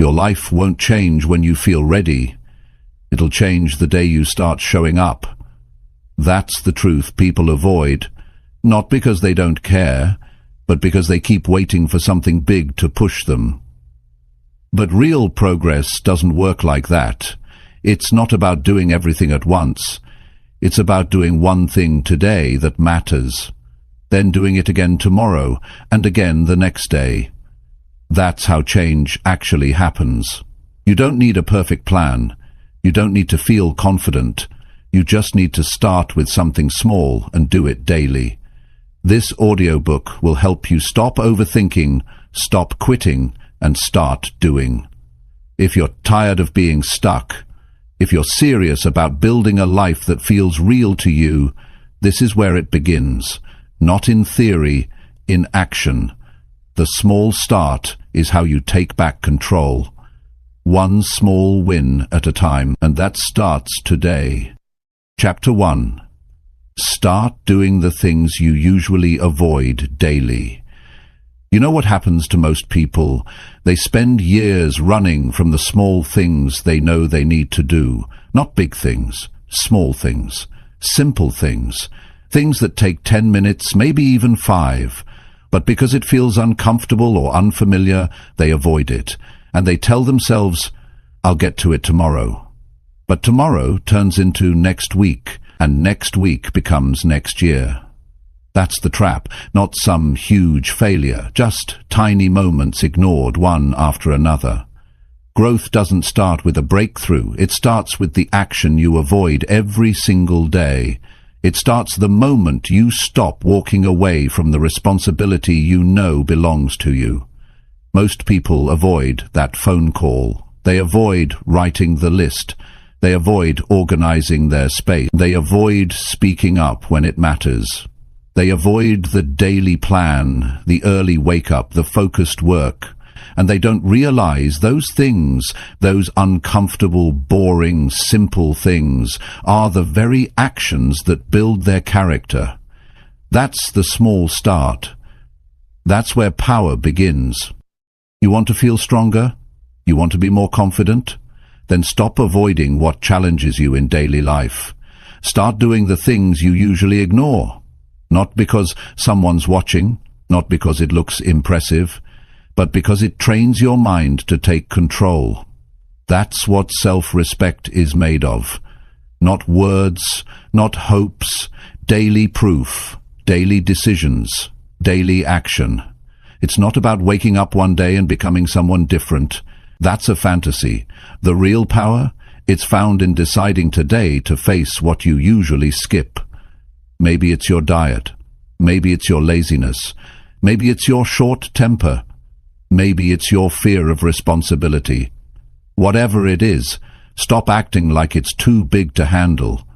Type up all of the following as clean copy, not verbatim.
Your life won't change when you feel ready. It'll change the day you start showing up. That's the truth people avoid, not because they don't care, but because they keep waiting for something big to push them. But real progress doesn't work like that. It's not about doing everything at once. It's about doing one thing today that matters, then doing it again tomorrow, and again the next day. That's how change actually happens. You don't need a perfect plan. You don't need to feel confident. You just need to start with something small and do it daily. This audiobook will help you stop overthinking, stop quitting, and start doing. If you're tired of being stuck, if you're serious about building a life that feels real to you, this is where it begins. Not in theory, in action. The small start is how you take back control. One small win at a time, and that starts today. Chapter 1. Start doing the things you usually avoid daily. You know what happens to most people? They spend years running from the small things they know they need to do. Not big things, small things, simple things, things that take 10 minutes, maybe even 5. But because it feels uncomfortable or unfamiliar, they avoid it. And they tell themselves, I'll get to it tomorrow. But tomorrow turns into next week, and next week becomes next year. That's the trap, not some huge failure, just tiny moments ignored one after another. Growth doesn't start with a breakthrough, it starts with the action you avoid every single day. It starts the moment you stop walking away from the responsibility you know belongs to you. Most people avoid that phone call. They avoid writing the list. They avoid organizing their space. They avoid speaking up when it matters. They avoid the daily plan, the early wake-up, the focused work. And they don't realize those things, those uncomfortable, boring, simple things, are the very actions that build their character. That's the small start. That's where power begins. You want to feel stronger? You want to be more confident? Then stop avoiding what challenges you in daily life. Start doing the things you usually ignore. Not because someone's watching, not because it looks impressive, but because it trains your mind to take control. That's what self-respect is made of. Not words, not hopes, daily proof, daily decisions, daily action. It's not about waking up one day and becoming someone different. That's a fantasy. The real power? It's found in deciding today to face what you usually skip. Maybe it's your diet. Maybe it's your laziness. Maybe it's your short temper. Maybe it's your fear of responsibility. Whatever it is, stop acting like it's too big to handle.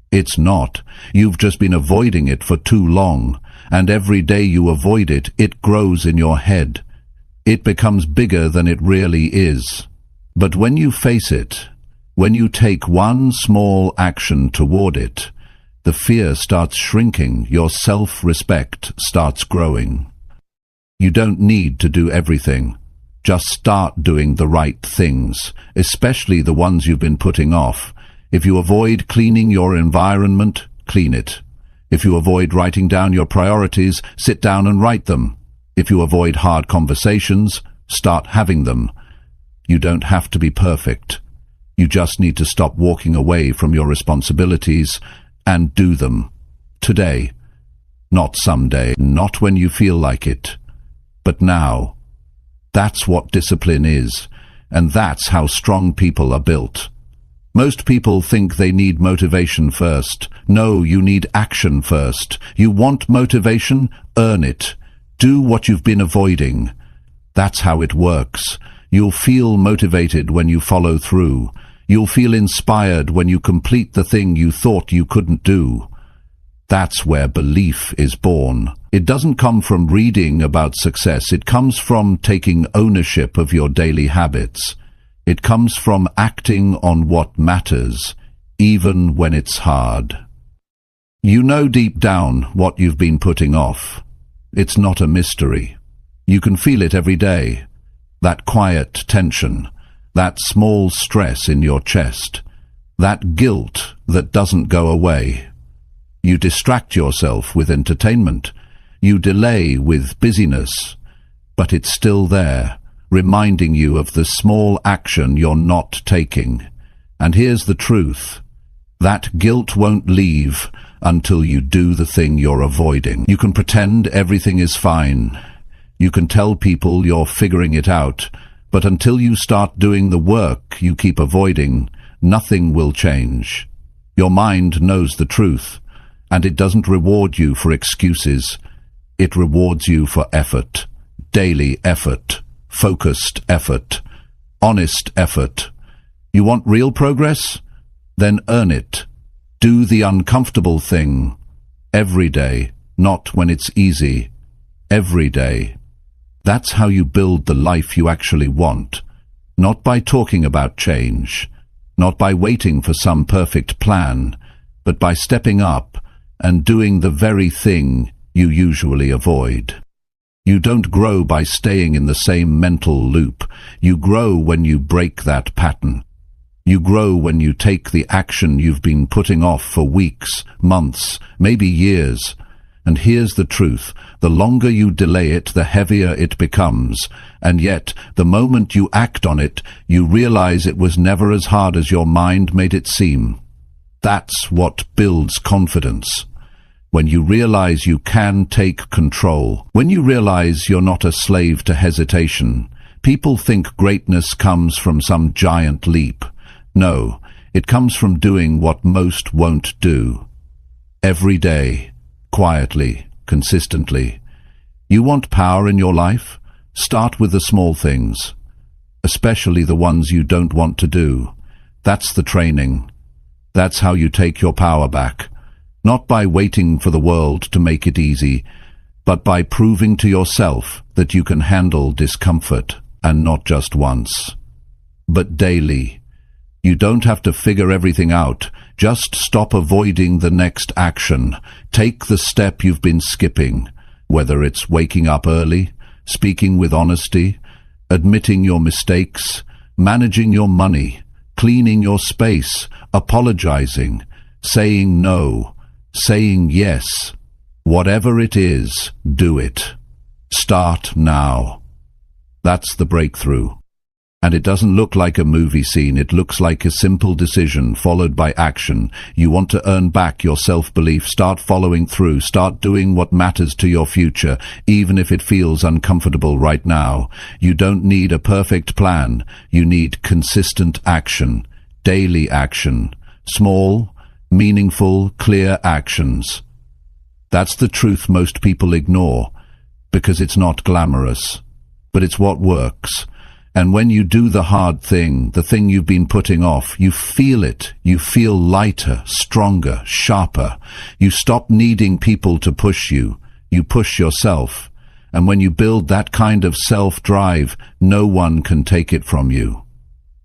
It's not. You've just been avoiding it for too long, and every day you avoid it, it grows in your head. It becomes bigger than it really is. But when you face it, when you take one small action toward it, the fear starts shrinking, your self-respect starts growing. You don't need to do everything. Just start doing the right things, especially the ones you've been putting off. If you avoid cleaning your environment, clean it. If you avoid writing down your priorities, sit down and write them. If you avoid hard conversations, start having them. You don't have to be perfect. You just need to stop walking away from your responsibilities and do them. Today. Not someday. Not when you feel like it. But now. That's what discipline is, and that's how strong people are built. Most people think they need motivation first. No, you need action first. You want motivation? Earn it. Do what you've been avoiding. That's how it works. You'll feel motivated when you follow through. You'll feel inspired when you complete the thing you thought you couldn't do. That's where belief is born. It doesn't come from reading about success. It comes from taking ownership of your daily habits. It comes from acting on what matters, even when it's hard. You know deep down what you've been putting off. It's not a mystery. You can feel it every day. That quiet tension, that small stress in your chest, that guilt that doesn't go away. You distract yourself with entertainment. You delay with busyness, but it's still there, reminding you of the small action you're not taking. And here's the truth. That guilt won't leave until you do the thing you're avoiding. You can pretend everything is fine. You can tell people you're figuring it out, but until you start doing the work you keep avoiding, nothing will change. Your mind knows the truth, and it doesn't reward you for excuses. It rewards you for effort, daily effort, focused effort, honest effort. You want real progress? Then earn it. Do the uncomfortable thing. Every day, not when it's easy. Every day. That's how you build the life you actually want. Not by talking about change, not by waiting for some perfect plan, but by stepping up and doing the very thing you usually avoid. You don't grow by staying in the same mental loop. You grow when you break that pattern. You grow when you take the action you've been putting off for weeks, months, maybe years. And here's the truth. The longer you delay it, the heavier it becomes. And yet, the moment you act on it, you realize it was never as hard as your mind made it seem. That's what builds confidence. When you realize you can take control, when you realize you're not a slave to hesitation. People think greatness comes from some giant leap. No, it comes from doing what most won't do. Every day, quietly, consistently. You want power in your life? Start with the small things, especially the ones you don't want to do. That's the training. That's how you take your power back. Not by waiting for the world to make it easy, but by proving to yourself that you can handle discomfort, and not just once, but daily. You don't have to figure everything out. Just stop avoiding the next action. Take the step you've been skipping, whether it's waking up early, speaking with honesty, admitting your mistakes, managing your money, cleaning your space, apologizing, saying no, saying yes. Whatever it is, do it. Start now. That's the breakthrough. And it doesn't look like a movie scene. It looks like a simple decision followed by action. You want to earn back your self-belief. Start following through. Start doing what matters to your future, even if it feels uncomfortable right now. You don't need a perfect plan. You need consistent action, daily action, small, meaningful, clear actions. That's the truth most people ignore, because it's not glamorous, but it's what works. And when you do the hard thing, the thing you've been putting off, you feel it. You feel lighter, stronger, sharper. You stop needing people to push you. You push yourself. And when you build that kind of self-drive, no one can take it from you.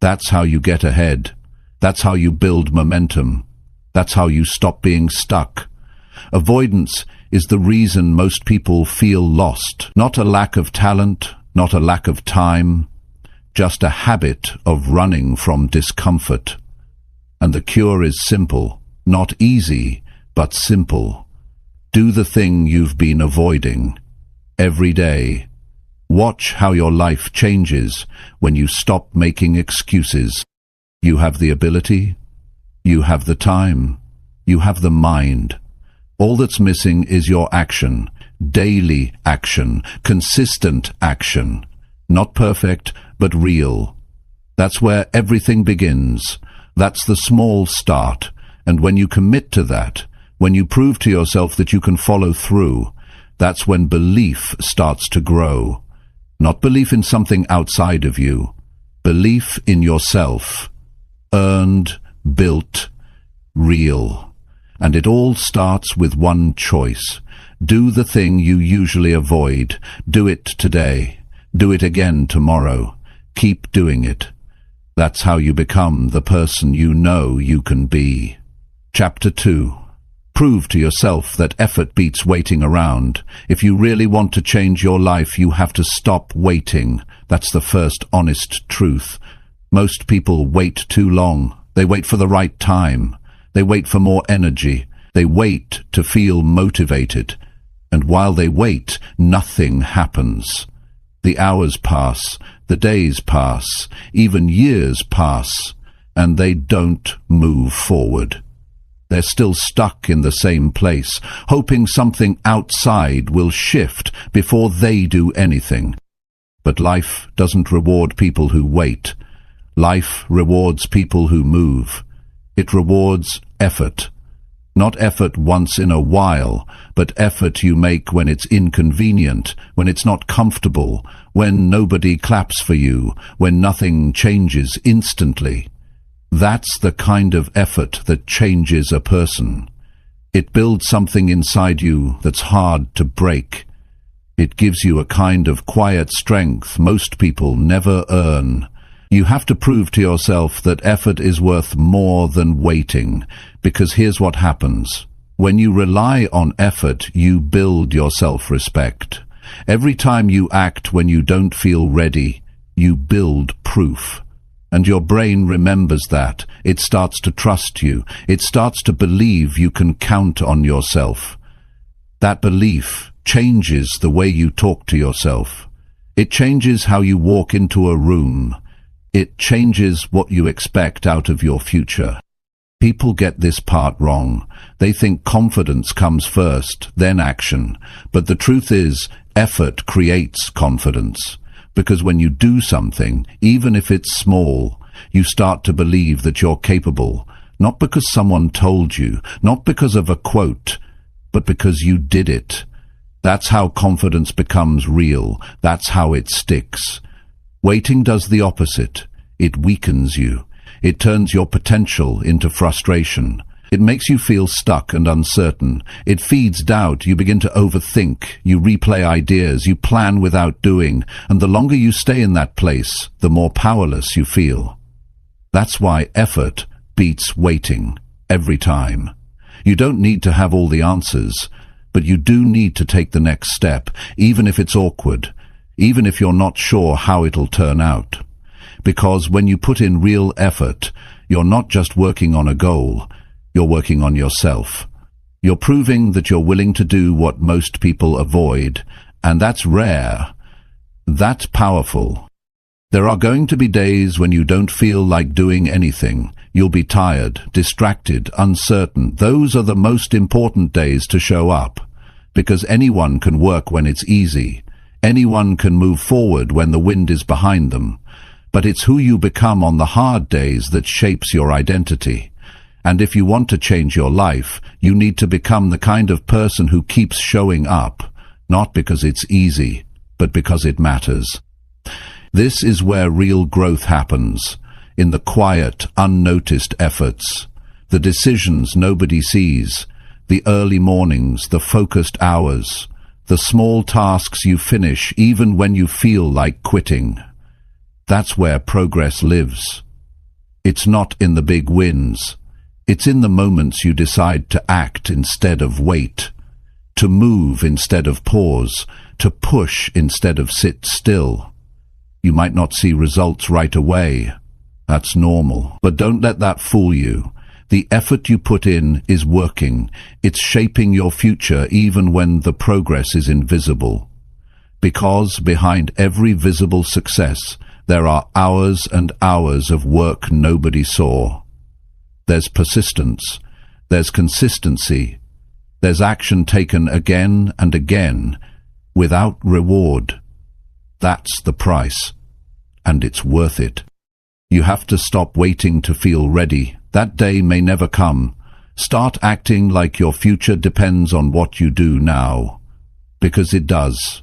That's how you get ahead. That's how you build momentum. That's how you stop being stuck. Avoidance is the reason most people feel lost. Not a lack of talent, not a lack of time, just a habit of running from discomfort. And the cure is simple, not easy, but simple. Do the thing you've been avoiding. Every day. Watch how your life changes when you stop making excuses. You have the ability. You have the time. You have the mind. All that's missing is your action. Daily action. Consistent action. Not perfect, but real. That's where everything begins. That's the small start. And when you commit to that, when you prove to yourself that you can follow through, that's when belief starts to grow. Not belief in something outside of you. Belief in yourself. Earned, built, real. And it all starts with one choice. Do the thing you usually avoid. Do it today. Do it again tomorrow. Keep doing it. That's how you become the person you know you can be. Chapter 2. Prove to yourself that effort beats waiting around. If you really want to change your life, you have to stop waiting. That's the first honest truth. Most people wait too long. They wait for the right time. They wait for more energy. They wait to feel motivated. And while they wait, nothing happens. The hours pass, the days pass, even years pass, and they don't move forward. They're still stuck in the same place, hoping something outside will shift before they do anything. But life doesn't reward people who wait. Life rewards people who move. It rewards effort. Not effort once in a while, but effort you make when it's inconvenient, when it's not comfortable, when nobody claps for you, when nothing changes instantly. That's the kind of effort that changes a person. It builds something inside you that's hard to break. It gives you a kind of quiet strength most people never earn. You have to prove to yourself that effort is worth more than waiting, because here's what happens. When you rely on effort, you build your self-respect. Every time you act when you don't feel ready, you build proof. And your brain remembers that. It starts to trust you. It starts to believe you can count on yourself. That belief changes the way you talk to yourself. It changes how you walk into a room. It changes what you expect out of your future. People get this part wrong. They think confidence comes first, then action. But the truth is, effort creates confidence. Because when you do something, even if it's small, you start to believe that you're capable, not because someone told you, not because of a quote, but because you did it. That's how confidence becomes real. That's how it sticks. Waiting does the opposite. It weakens you. It turns your potential into frustration. It makes you feel stuck and uncertain. It feeds doubt. You begin to overthink. You replay ideas. You plan without doing. And the longer you stay in that place, the more powerless you feel. That's why effort beats waiting every time. You don't need to have all the answers, but you do need to take the next step, even if it's awkward, even if you're not sure how it'll turn out. Because when you put in real effort, you're not just working on a goal, you're working on yourself. You're proving that you're willing to do what most people avoid, and that's rare. That's powerful. There are going to be days when you don't feel like doing anything. You'll be tired, distracted, uncertain. Those are the most important days to show up, because anyone can work when it's easy. Anyone can move forward when the wind is behind them. But it's who you become on the hard days that shapes your identity. And if you want to change your life, you need to become the kind of person who keeps showing up, not because it's easy, but because it matters. This is where real growth happens, in the quiet, unnoticed efforts, the decisions nobody sees, the early mornings, the focused hours, the small tasks you finish even when you feel like quitting. That's where progress lives. It's not in the big wins. It's in the moments you decide to act instead of wait, to move instead of pause, to push instead of sit still. You might not see results right away. That's normal. But don't let that fool you. The effort you put in is working. It's shaping your future even when the progress is invisible. Because behind every visible success, there are hours and hours of work nobody saw. There's persistence. There's consistency. There's action taken again and again, without reward. That's the price. And it's worth it. You have to stop waiting to feel ready. That day may never come. Start acting like your future depends on what you do now. Because it does.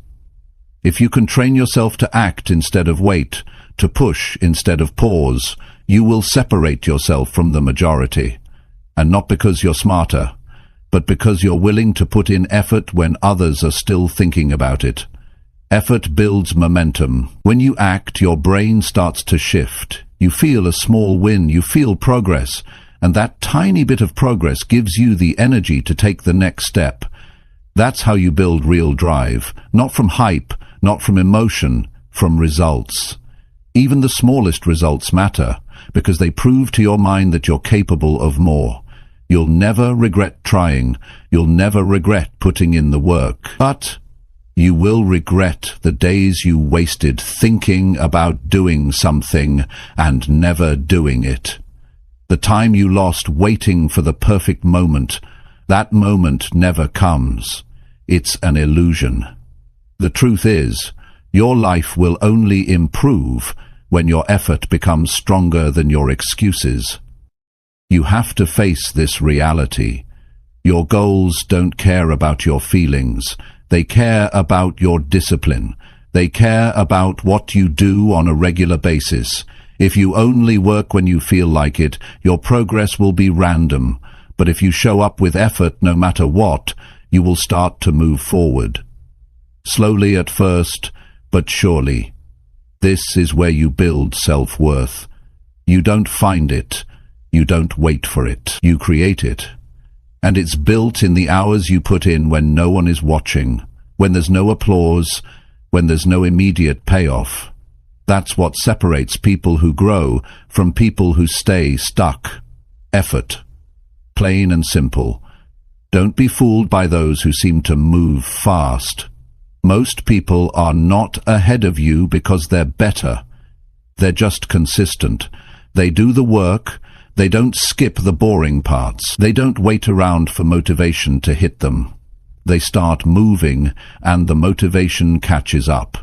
If you can train yourself to act instead of wait, to push instead of pause, you will separate yourself from the majority. And not because you're smarter, but because you're willing to put in effort when others are still thinking about it. Effort builds momentum. When you act, your brain starts to shift. You feel a small win, you feel progress, and that tiny bit of progress gives you the energy to take the next step. That's how you build real drive, not from hype, not from emotion, from results. Even the smallest results matter, because they prove to your mind that you're capable of more. You'll never regret trying. You'll never regret putting in the work. But you will regret the days you wasted thinking about doing something and never doing it. The time you lost waiting for the perfect moment. That moment never comes. It's an illusion. The truth is, your life will only improve when your effort becomes stronger than your excuses. You have to face this reality. Your goals don't care about your feelings. They care about your discipline. They care about what you do on a regular basis. If you only work when you feel like it, your progress will be random. But if you show up with effort no matter what, you will start to move forward. Slowly at first, but surely. This is where you build self-worth. You don't find it. You don't wait for it. You create it. And it's built in the hours you put in when no one is watching, when there's no applause, when there's no immediate payoff. That's what separates people who grow from people who stay stuck. Effort. Plain and simple. Don't be fooled by those who seem to move fast. Most people are not ahead of you because they're better. They're just consistent. They do the work. They don't skip the boring parts. They don't wait around for motivation to hit them. They start moving, and the motivation catches up.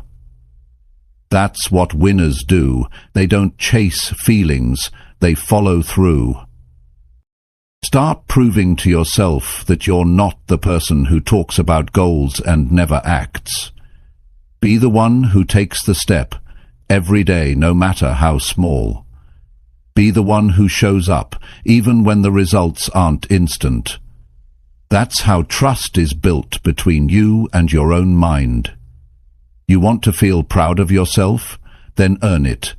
That's what winners do. They don't chase feelings. They follow through. Start proving to yourself that you're not the person who talks about goals and never acts. Be the one who takes the step, every day, no matter how small. Be the one who shows up, even when the results aren't instant. That's how trust is built between you and your own mind. You want to feel proud of yourself? Then earn it.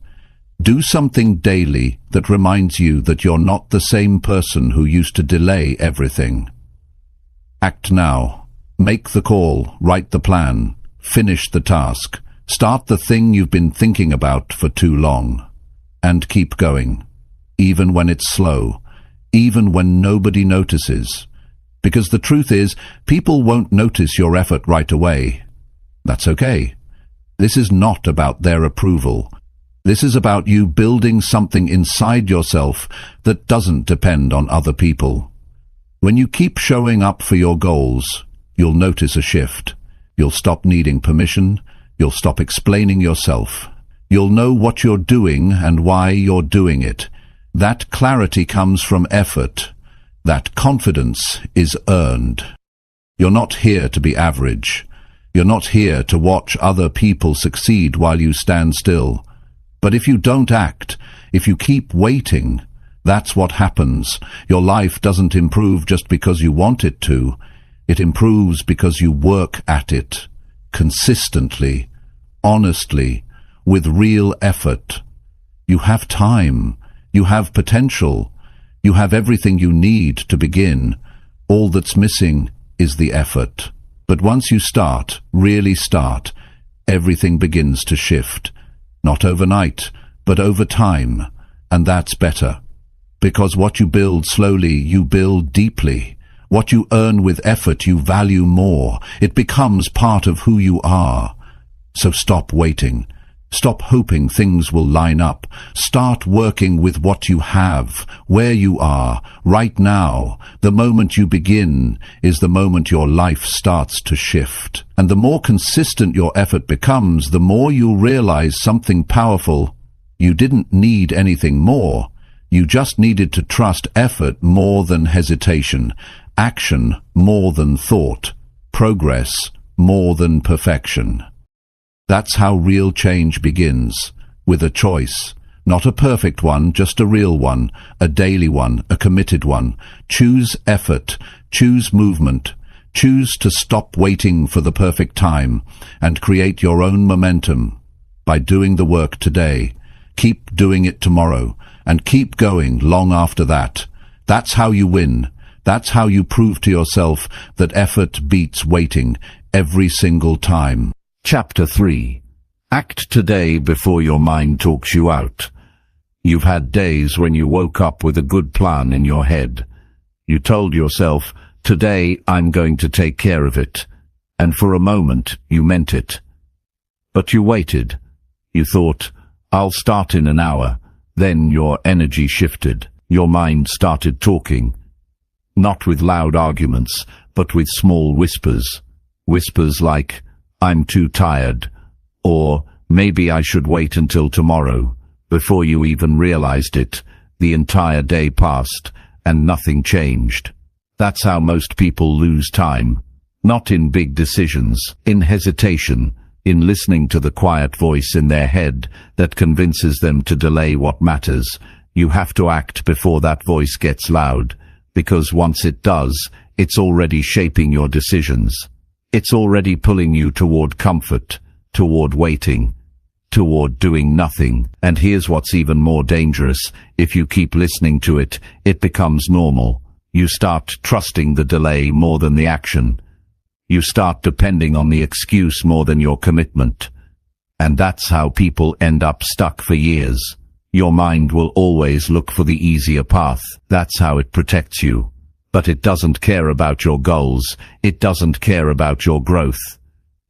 Do something daily that reminds you that you're not the same person who used to delay everything. Act now. Make the call, write the plan, finish the task, start the thing you've been thinking about for too long. And keep going, even when it's slow, even when nobody notices. Because the truth is, people won't notice your effort right away. That's okay. This is not about their approval. This is about you building something inside yourself that doesn't depend on other people. When you keep showing up for your goals, you'll notice a shift. You'll stop needing permission. You'll stop explaining yourself. You'll know what you're doing and why you're doing it. That clarity comes from effort. That confidence is earned. You're not here to be average. You're not here to watch other people succeed while you stand still. But if you don't act, if you keep waiting, that's what happens. Your life doesn't improve just because you want it to. It improves because you work at it, consistently, honestly, with real effort. You have time. You have potential. You have everything you need to begin. All that's missing is the effort. But once you start, really start, everything begins to shift. Not overnight, but over time. And that's better. Because what you build slowly, you build deeply. What you earn with effort, you value more. It becomes part of who you are. So stop waiting. Stop hoping things will line up. Start working with what you have, where you are, right now. The moment you begin is the moment your life starts to shift. And the more consistent your effort becomes, the more you'll realize something powerful. You didn't need anything more. You just needed to trust effort more than hesitation, action more than thought, progress more than perfection. That's how real change begins, with a choice. Not a perfect one, just a real one, a daily one, a committed one. Choose effort, choose movement, choose to stop waiting for the perfect time, and create your own momentum by doing the work today. Keep doing it tomorrow, and keep going long after that. That's how you win. That's how you prove to yourself that effort beats waiting every single time. Chapter 3. Act today before your mind talks you out. You've had days when you woke up with a good plan in your head. You told yourself, "Today I'm going to take care of it." And for a moment, you meant it. But you waited. You thought, "I'll start in an hour." Then your energy shifted. Your mind started talking. Not with loud arguments, but with small whispers. Whispers like, "I'm too tired," or "Maybe I should wait until tomorrow." Before you even realized it, the entire day passed, and nothing changed. That's how most people lose time. Not in big decisions, in hesitation, in listening to the quiet voice in their head that convinces them to delay what matters. You have to act before that voice gets loud, because once it does, it's already shaping your decisions. It's already pulling you toward comfort, toward waiting, toward doing nothing. And here's what's even more dangerous: if you keep listening to it, it becomes normal. You start trusting the delay more than the action. You start depending on the excuse more than your commitment. And that's how people end up stuck for years. Your mind will always look for the easier path. That's how it protects you. But it doesn't care about your goals. It doesn't care about your growth.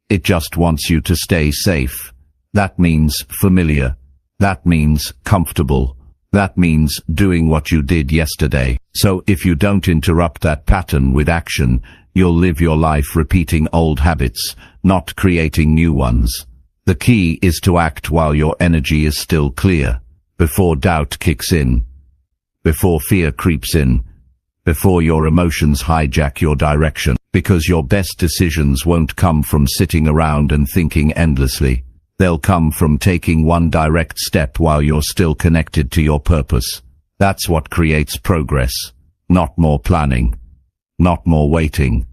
It just wants you to stay safe. That means familiar. That means comfortable. That means doing what you did yesterday. So if you don't interrupt that pattern with action, you'll live your life repeating old habits, not creating new ones. The key is to act while your energy is still clear, before doubt kicks in, before fear creeps in, before your emotions hijack your direction, because your best decisions won't come from sitting around and thinking endlessly. They'll come from taking one direct step while you're still connected to your purpose. That's what creates progress. Not more planning, not more waiting,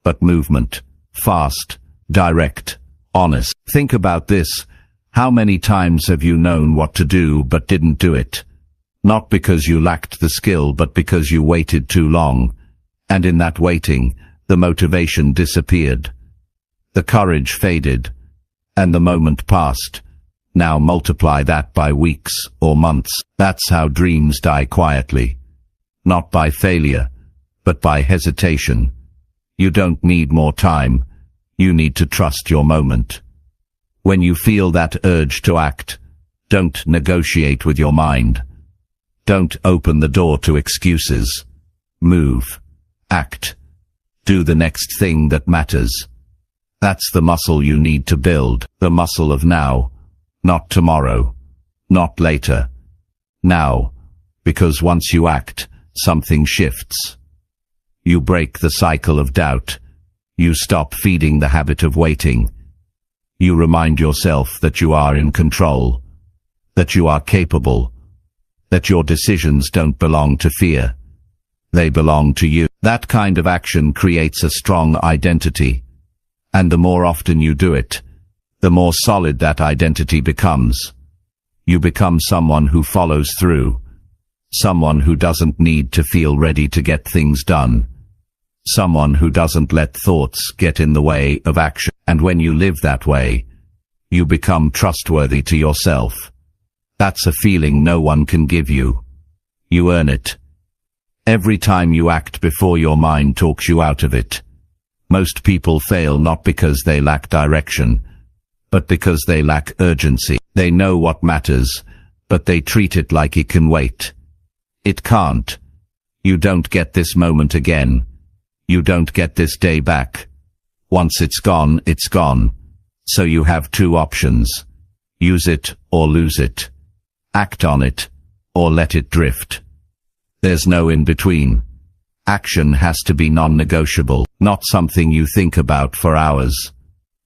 but movement. Fast, direct, honest. Think about this. How many times have you known what to do but didn't do it? Not because you lacked the skill, but because you waited too long. And in that waiting, the motivation disappeared. The courage faded. And the moment passed. Now multiply that by weeks or months. That's how dreams die quietly. Not by failure, but by hesitation. You don't need more time. You need to trust your moment. When you feel that urge to act, don't negotiate with your mind. Don't open the door to excuses. Move. Act. Do the next thing that matters. That's the muscle you need to build, the muscle of now, not tomorrow, not later. Now, because once you act, something shifts. You break the cycle of doubt. You stop feeding the habit of waiting. You remind yourself that you are in control, that you are capable, that your decisions don't belong to fear. They belong to you. That kind of action creates a strong identity. And the more often you do it, the more solid that identity becomes. You become someone who follows through, someone who doesn't need to feel ready to get things done, someone who doesn't let thoughts get in the way of action. And when you live that way, you become trustworthy to yourself. That's a feeling no one can give you. You earn it. Every time you act before your mind talks you out of it. Most people fail not because they lack direction, but because they lack urgency. They know what matters, but they treat it like it can wait. It can't. You don't get this moment again. You don't get this day back. Once it's gone, it's gone. So you have two options. Use it or lose it. Act on it or let it drift. There's no in between. Action has to be non-negotiable, not something you think about for hours,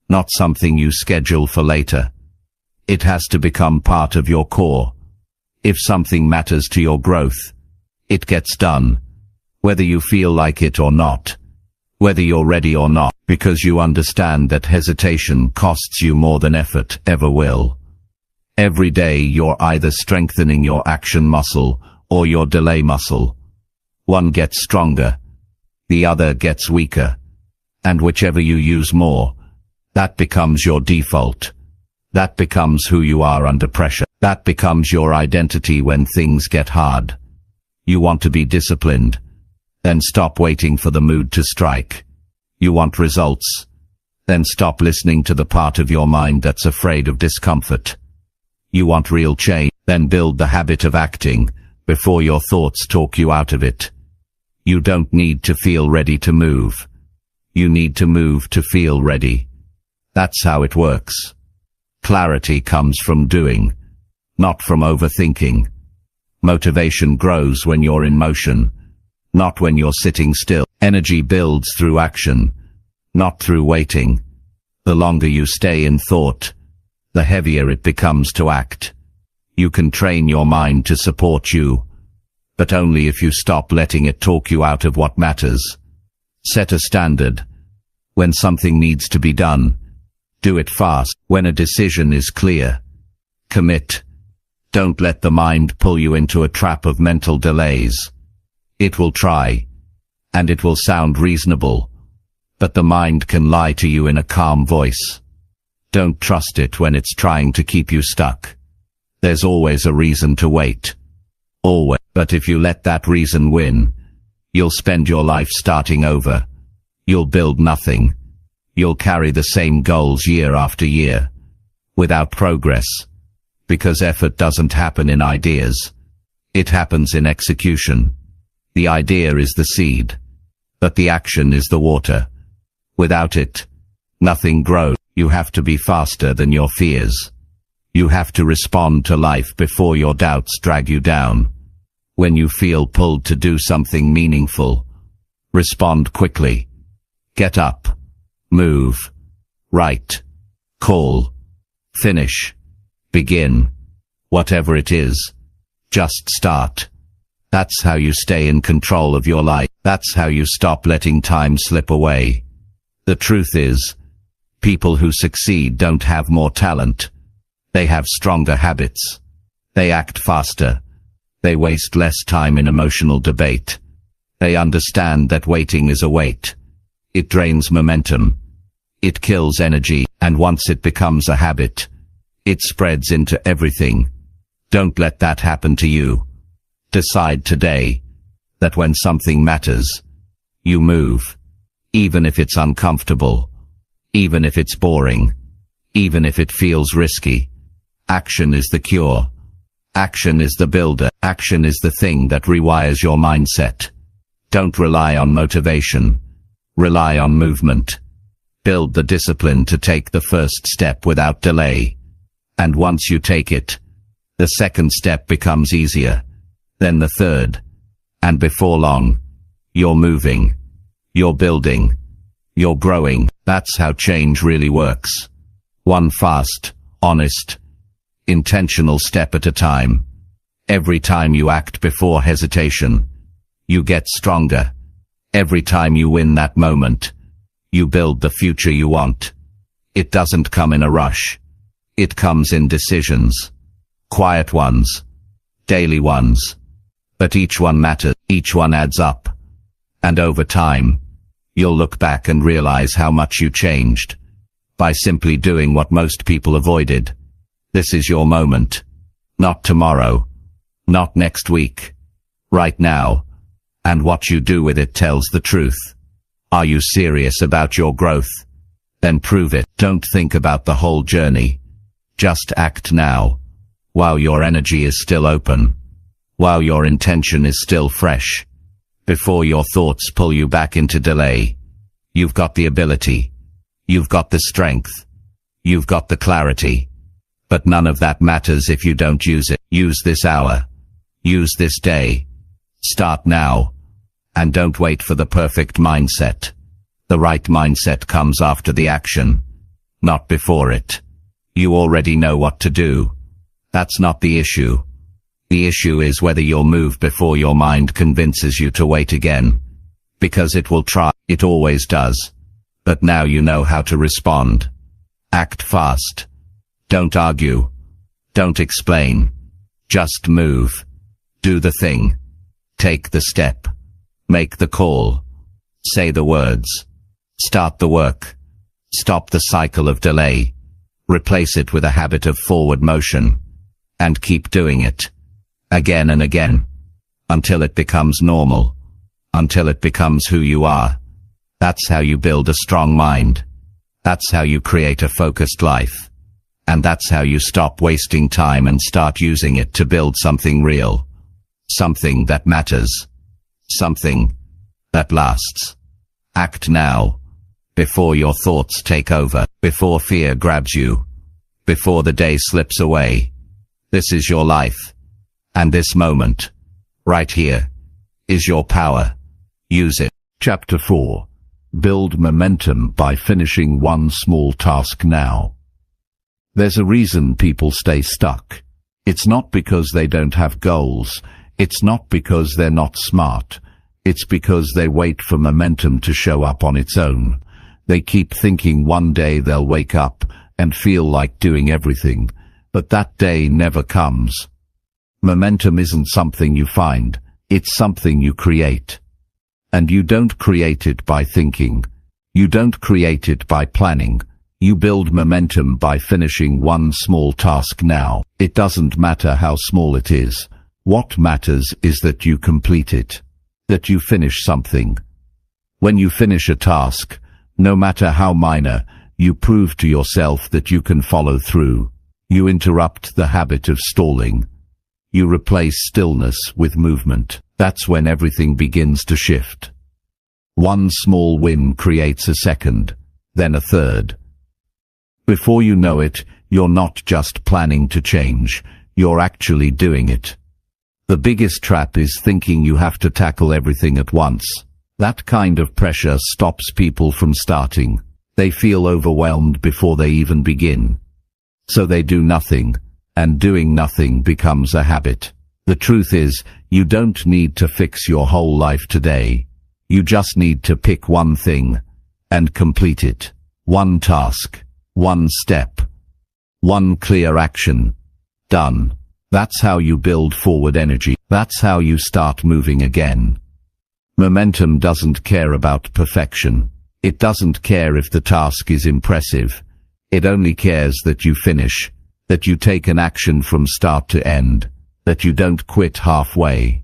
not something you schedule for later. It has to become part of your core. If something matters to your growth, it gets done, whether you feel like it or not, whether you're ready or not, because you understand that hesitation costs you more than effort ever will. Every day you're either strengthening your action muscle or your delay muscle. One gets stronger, the other gets weaker, and whichever you use more, that becomes your default. That becomes who you are under pressure. That becomes your identity when things get hard. You want to be disciplined? Then stop waiting for the mood to strike. You want results? Then stop listening to the part of your mind that's afraid of discomfort. You want real change? Then build the habit of acting before your thoughts talk you out of it. You don't need to feel ready to move. You need to move to feel ready. That's how it works. Clarity comes from doing, not from overthinking. Motivation grows when you're in motion, not when you're sitting still. Energy builds through action, not through waiting. The longer you stay in thought, the heavier it becomes to act. You can train your mind to support you, but only if you stop letting it talk you out of what matters. Set a standard. When something needs to be done, do it fast. When a decision is clear, commit. Don't let the mind pull you into a trap of mental delays. It will try, and it will sound reasonable, but the mind can lie to you in a calm voice. Don't trust it when it's trying to keep you stuck. There's always a reason to wait. Always. But if you let that reason win, you'll spend your life starting over. You'll build nothing. You'll carry the same goals year after year, without progress, because effort doesn't happen in ideas. It happens in execution. The idea is the seed, but the action is the water. Without it, nothing grows. You have to be faster than your fears. You have to respond to life before your doubts drag you down. When you feel pulled to do something meaningful, respond quickly. Get up. Move. Write. Call. Finish. Begin. Whatever it is, just start. That's how you stay in control of your life. That's how you stop letting time slip away. The truth is, people who succeed don't have more talent. They have stronger habits. They act faster. They waste less time in emotional debate. They understand that waiting is a weight. It drains momentum. It kills energy, and once it becomes a habit, it spreads into everything. Don't let that happen to you. Decide today that when something matters, you move. Even if it's uncomfortable. Even if it's boring. Even if it feels risky. Action is the cure. Action is the builder. Action is the thing that rewires your mindset. Don't rely on motivation. Rely on movement. Build the discipline to take the first step without delay. And once you take it, the second step becomes easier, then the third. And before long, you're moving. You're building. You're growing. That's how change really works. One fast, honest, intentional step at a time. Every time you act before hesitation, you get stronger. Every time you win that moment, you build the future you want. It doesn't come in a rush. It comes in decisions. Quiet ones. Daily ones. But each one matters. Each one adds up. And over time, you'll look back and realize how much you changed by simply doing what most people avoided. This is your moment. Not tomorrow. Not next week. Right now. And what you do with it tells the truth. Are you serious about your growth? Then prove it. Don't think about the whole journey. Just act now, while your energy is still open, while your intention is still fresh, before your thoughts pull you back into delay. You've got the ability. You've got the strength. You've got the clarity. But none of that matters if you don't use it. Use this hour. Use this day. Start now. And don't wait for the perfect mindset. The right mindset comes after the action, not before it. You already know what to do. That's not the issue. The issue is whether you'll move before your mind convinces you to wait again. Because it will try. It always does. But now you know how to respond. Act fast. Don't argue. Don't explain. Just move. Do the thing. Take the step. Make the call. Say the words. Start the work. Stop the cycle of delay. Replace it with a habit of forward motion. And keep doing it. Again and again. Until it becomes normal. Until it becomes who you are. That's how you build a strong mind. That's how you create a focused life. And that's how you stop wasting time and start using it to build something real. Something that matters. Something that lasts. Act now. Before your thoughts take over. Before fear grabs you. Before the day slips away. This is your life. And this moment, right here, is your power. Use it. Chapter 4. Build momentum by finishing one small task now. There's a reason people stay stuck. It's not because they don't have goals. It's not because they're not smart. It's because they wait for momentum to show up on its own. They keep thinking one day they'll wake up and feel like doing everything, but that day never comes. Momentum isn't something you find, it's something you create. And you don't create it by thinking. You don't create it by planning. You build momentum by finishing one small task now. It doesn't matter how small it is. What matters is that you complete it. That you finish something. When you finish a task, no matter how minor, you prove to yourself that you can follow through. You interrupt the habit of stalling. You replace stillness with movement. That's when everything begins to shift. One small win creates a second, then a third. Before you know it, you're not just planning to change, you're actually doing it. The biggest trap is thinking you have to tackle everything at once. That kind of pressure stops people from starting. They feel overwhelmed before they even begin. So they do nothing, and doing nothing becomes a habit. The truth is, you don't need to fix your whole life today. You just need to pick one thing, and complete it. One task, one step, one clear action. Done. That's how you build forward energy. That's how you start moving again. Momentum doesn't care about perfection. It doesn't care if the task is impressive. It only cares that you finish, that you take an action from start to end, that you don't quit halfway,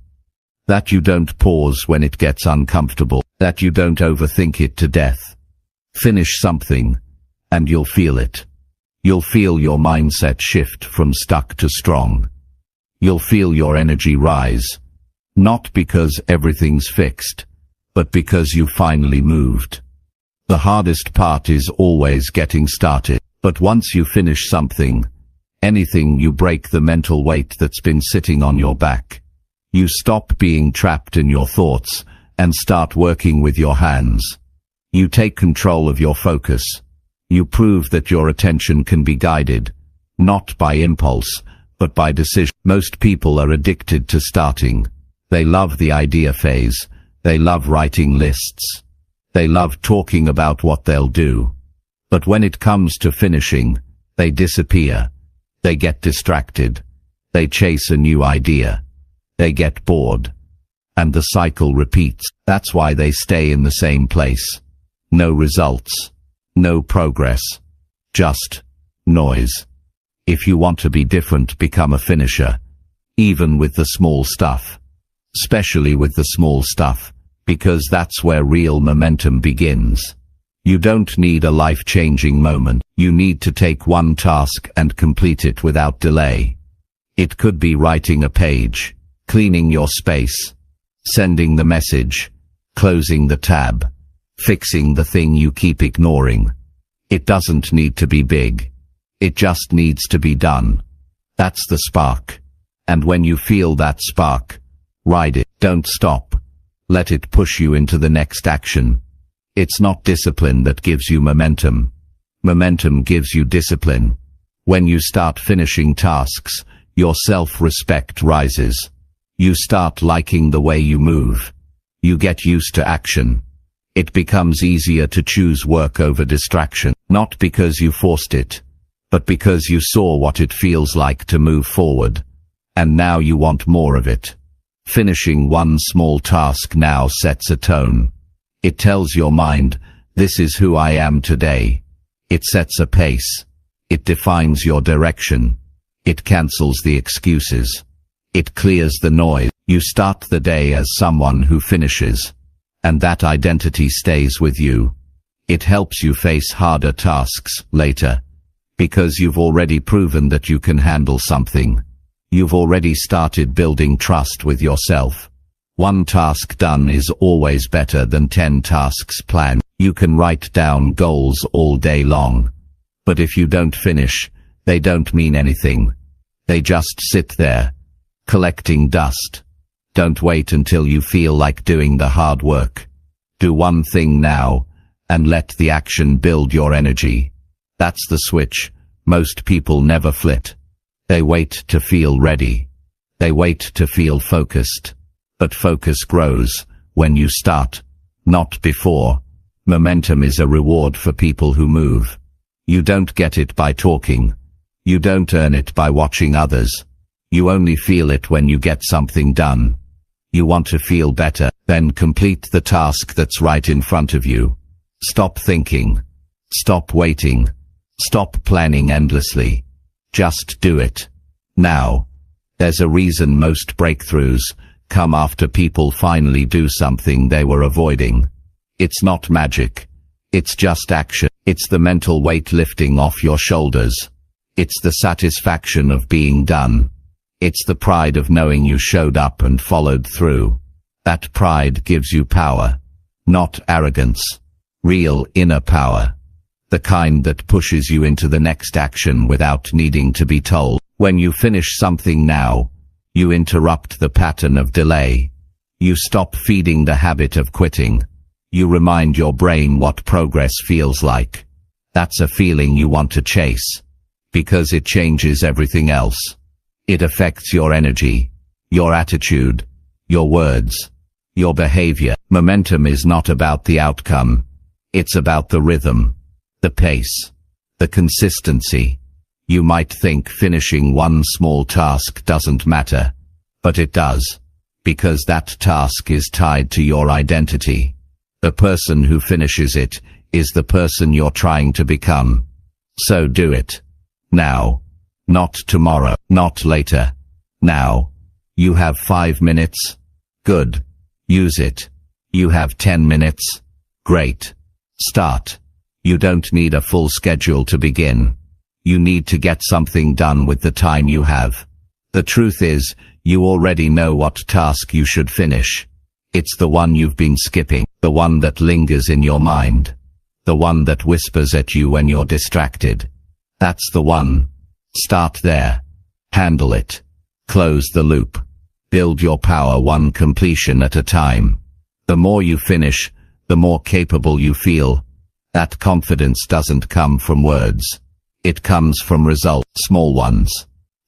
that you don't pause when it gets uncomfortable, that you don't overthink it to death. Finish something, and you'll feel it. You'll feel your mindset shift from stuck to strong. You'll feel your energy rise, not because everything's fixed, but because you finally moved. The hardest part is always getting started, but once you finish something, anything, you break the mental weight that's been sitting on your back. You stop being trapped in your thoughts and start working with your hands. You take control of your focus. You prove that your attention can be guided, not by impulse, but by decision. Most people are addicted to starting. They love the idea phase. They love writing lists. They love talking about what they'll do. But when it comes to finishing, they disappear. They get distracted. They chase a new idea. They get bored. And the cycle repeats. That's why they stay in the same place. No results. No progress. Just noise. If you want to be different, become a finisher. Even with the small stuff. Especially with the small stuff. Because that's where real momentum begins. You don't need a life-changing moment. You need to take one task and complete it without delay. It could be writing a page, cleaning your space, sending the message, closing the tab, fixing the thing you keep ignoring. It doesn't need to be big. It just needs to be done. That's the spark. And when you feel that spark, ride it. Don't stop. Let it push you into the next action. It's not discipline that gives you momentum. Momentum gives you discipline. When you start finishing tasks, your self-respect rises. You start liking the way you move. You get used to action. It becomes easier to choose work over distraction, not because you forced it, but because you saw what it feels like to move forward. And now you want more of it. Finishing one small task now sets a tone. It tells your mind, this is who I am today. It sets a pace. It defines your direction. It cancels the excuses. It clears the noise. You start the day as someone who finishes, and that identity stays with you. It helps you face harder tasks later, because you've already proven that you can handle something. You've already started building trust with yourself. One task done is always better than 10 tasks planned. You can write down goals all day long, but if you don't finish, they don't mean anything. They just sit there, collecting dust. Don't wait until you feel like doing the hard work. Do one thing now, and let the action build your energy. That's the switch most people never flip. They wait to feel ready. They wait to feel focused. But focus grows when you start, not before. Momentum is a reward for people who move. You don't get it by talking. You don't earn it by watching others. You only feel it when you get something done. You want to feel better? Then complete the task that's right in front of you. Stop thinking. Stop waiting. Stop planning endlessly. Just do it. Now. There's a reason most breakthroughs come after people finally do something they were avoiding. It's not magic. It's just action. It's the mental weight lifting off your shoulders. It's the satisfaction of being done. It's the pride of knowing you showed up and followed through. That pride gives you power, not arrogance. Real inner power. The kind that pushes you into the next action without needing to be told. When you finish something now, you interrupt the pattern of delay. You stop feeding the habit of quitting. You remind your brain what progress feels like. That's a feeling you want to chase, because it changes everything else. It affects your energy, your attitude, your words, your behavior. Momentum is not about the outcome. It's about the rhythm, the pace, the consistency. You might think finishing one small task doesn't matter, but it does, because that task is tied to your identity. The person who finishes it is the person you're trying to become. So do it. Now. Not tomorrow, not later. Now. You have 5 minutes? Good. Use it. You have 10 minutes? Great. Start. You don't need a full schedule to begin. You need to get something done with the time you have. The truth is, you already know what task you should finish. It's the one you've been skipping, the one that lingers in your mind, the one that whispers at you when you're distracted. That's the one. Start there. Handle it. Close the loop. Build your power one completion at a time. The more you finish, the more capable you feel. That confidence doesn't come from words. It comes from results. Small ones.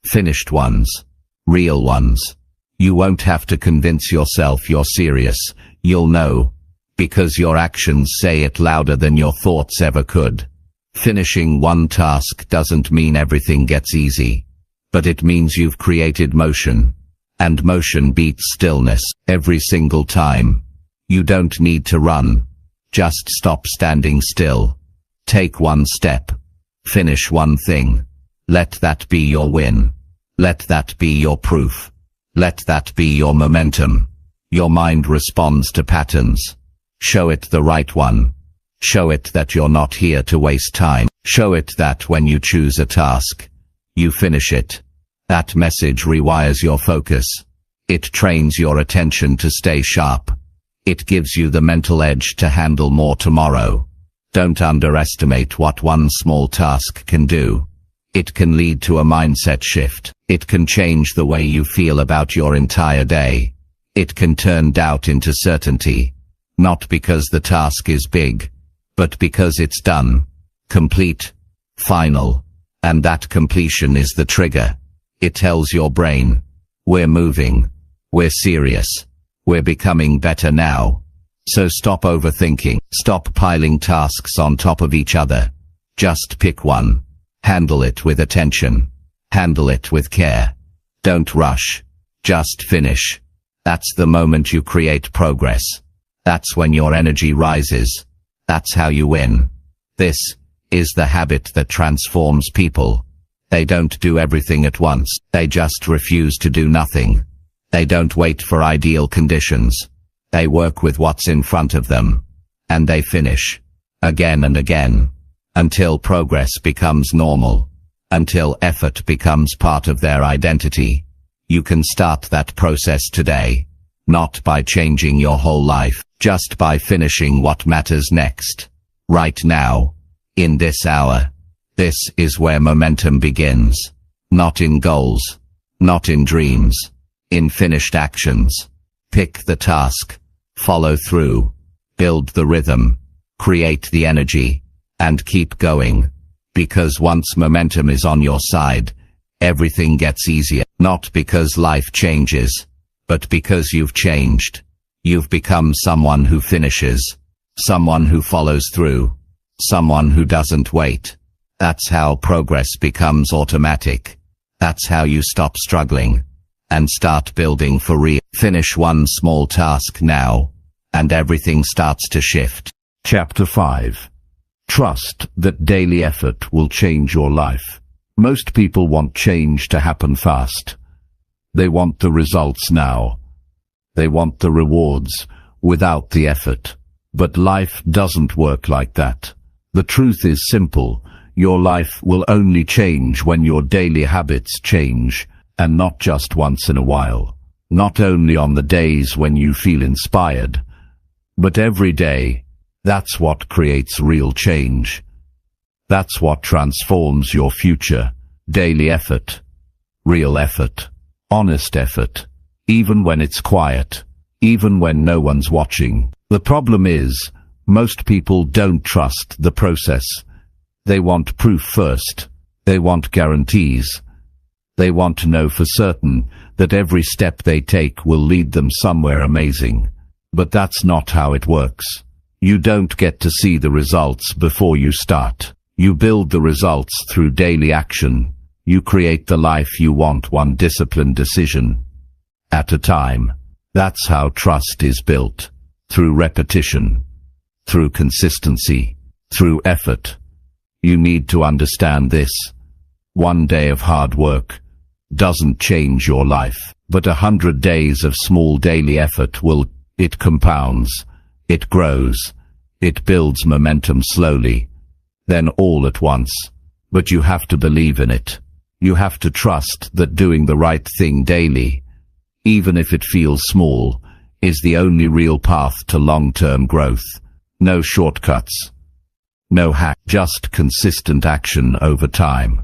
Finished ones. Real ones. You won't have to convince yourself you're serious. You'll know. Because your actions say it louder than your thoughts ever could. Finishing one task doesn't mean everything gets easy. But it means you've created motion. And motion beats stillness every single time. You don't need to run. Just stop standing still. Take one step. Finish one thing. Let that be your win. Let that be your proof. Let that be your momentum. Your mind responds to patterns. Show it the right one. Show it that you're not here to waste time. Show it that when you choose a task, you finish it. That message rewires your focus. It trains your attention to stay sharp. It gives you the mental edge to handle more tomorrow. Don't underestimate what one small task can do. It can lead to a mindset shift. It can change the way you feel about your entire day. It can turn doubt into certainty. Not because the task is big, but because it's done. Complete. Final. And that completion is the trigger. It tells your brain, we're moving. We're serious. We're becoming better now. So stop overthinking. Stop piling tasks on top of each other. Just pick one. Handle it with attention. Handle it with care. Don't rush. Just finish. That's the moment you create progress. That's when your energy rises. That's how you win. This is the habit that transforms people. They don't do everything at once. They just refuse to do nothing. They don't wait for ideal conditions. They work with what's in front of them. And they finish. Again and again. Until progress becomes normal. Until effort becomes part of their identity. You can start that process today. Not by changing your whole life, just by finishing what matters next. Right now. In this hour. This is where momentum begins. Not in goals. Not in dreams. In finished actions. Pick the task. Follow through. Build the rhythm. Create the energy. And keep going. Because once momentum is on your side, everything gets easier. Not because life changes, but because you've changed. You've become someone who finishes. Someone who follows through. Someone who doesn't wait. That's how progress becomes automatic. That's how you stop struggling and start building for real. Finish one small task now, and everything starts to shift. Chapter 5. Trust that daily effort will change your life. Most people want change to happen fast. They want the results now. They want the rewards without the effort. But life doesn't work like that. The truth is simple. Your life will only change when your daily habits change, and not just once in a while. Not only on the days when you feel inspired, but every day. That's what creates real change. That's what transforms your future. Daily effort. Real effort. Honest effort. Even when it's quiet. Even when no one's watching. The problem is, most people don't trust the process. They want proof first. They want guarantees. They want to know for certain that every step they take will lead them somewhere amazing. But that's not how it works. You don't get to see the results before you start. You build the results through daily action. You create the life you want, one disciplined decision at a time. That's how trust is built. Through repetition. Through consistency. Through effort. You need to understand this. One day of hard work doesn't change your life, but 100 days of small daily effort will. It compounds. It grows. It builds momentum slowly. Then all at once. But you have to believe in it. You have to trust that doing the right thing daily, even if it feels small, is the only real path to long-term growth. No shortcuts. No hack. Just consistent action over time.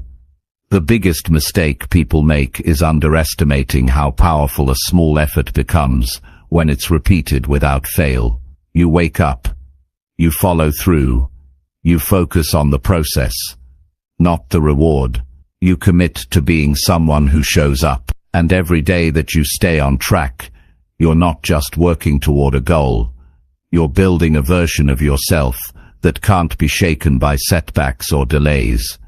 The biggest mistake people make is underestimating how powerful a small effort becomes when it's repeated without fail. You wake up. You follow through. You focus on the process, not the reward. You commit to being someone who shows up. And every day that you stay on track, you're not just working toward a goal. You're building a version of yourself that can't be shaken by setbacks or delays.